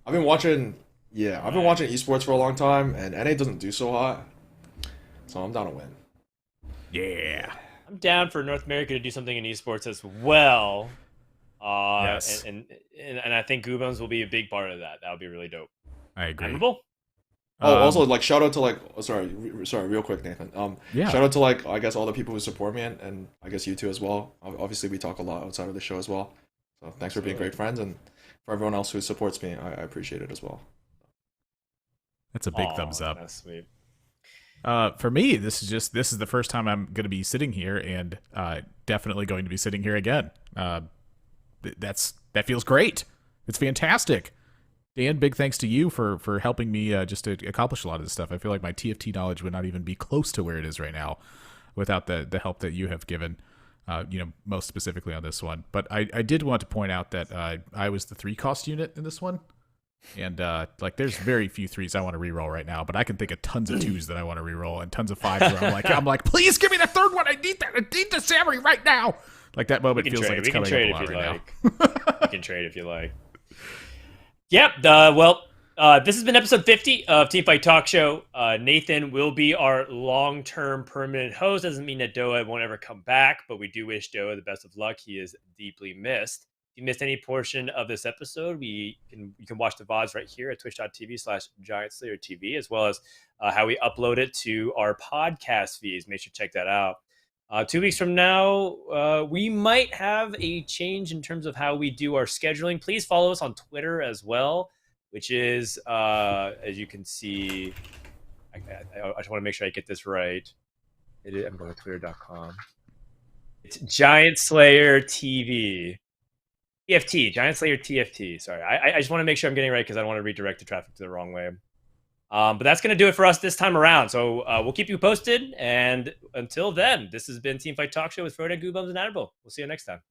I've been watching. Yeah, I've been watching esports for a long time, and NA doesn't do so hot, so I'm down to win. Yeah. I'm down for North America to do something in esports as well. Yes. And I think Guubums will be a big part of that. That would be really dope. I agree. Admirable? Oh, also Um, like shout out to like sorry, real quick, Nathan. Yeah. Shout out to like I guess all the people who support me and I guess you too as well. Obviously, we talk a lot outside of the show as well. So thanks for being great friends, and for everyone else who supports me, I appreciate it as well. That's a big thumbs up. That's sweet. For me, this is the first time I'm going to be sitting here, and definitely going to be sitting here again. That feels great. It's fantastic. Dan, big thanks to you for helping me just to accomplish a lot of this stuff. I feel like my TFT knowledge would not even be close to where it is right now without the help that you have given. Most specifically on this one. But I did want to point out that I was the 3-cost unit in this one. And like there's very few 3s I want to reroll right now, but I can think of tons of 2s that I want to reroll and tons of 5s where I'm like, please give me the 3rd one. I need that. I need the Samurai right now. Like that moment feels like it's coming up a lot right now. We can trade if you like. Yep. This has been episode 50 of Teamfight Talk Show. Nathan will be our long-term permanent host. Doesn't mean that Doa won't ever come back, but we do wish Doa the best of luck. He is deeply missed. If you missed any portion of this episode, you can watch the VODs right here at twitch.tv/GiantSlayerTV, as well as how we upload it to our podcast feeds. Make sure to check that out. 2 weeks from now, we might have a change in terms of how we do our scheduling. Please follow us on Twitter as well, which is, as you can see, I just want to make sure I get this right. I'm going to twitter.com. It's GiantSlayerTV. TFT, GiantSlayerTFT. Sorry, I just want to make sure I'm getting it right because I don't want to redirect the traffic to the wrong way. But that's going to do it for us this time around. So we'll keep you posted. And until then, this has been Teamfight Talk Show with Frodan, Guubums, and Admirable. We'll see you next time.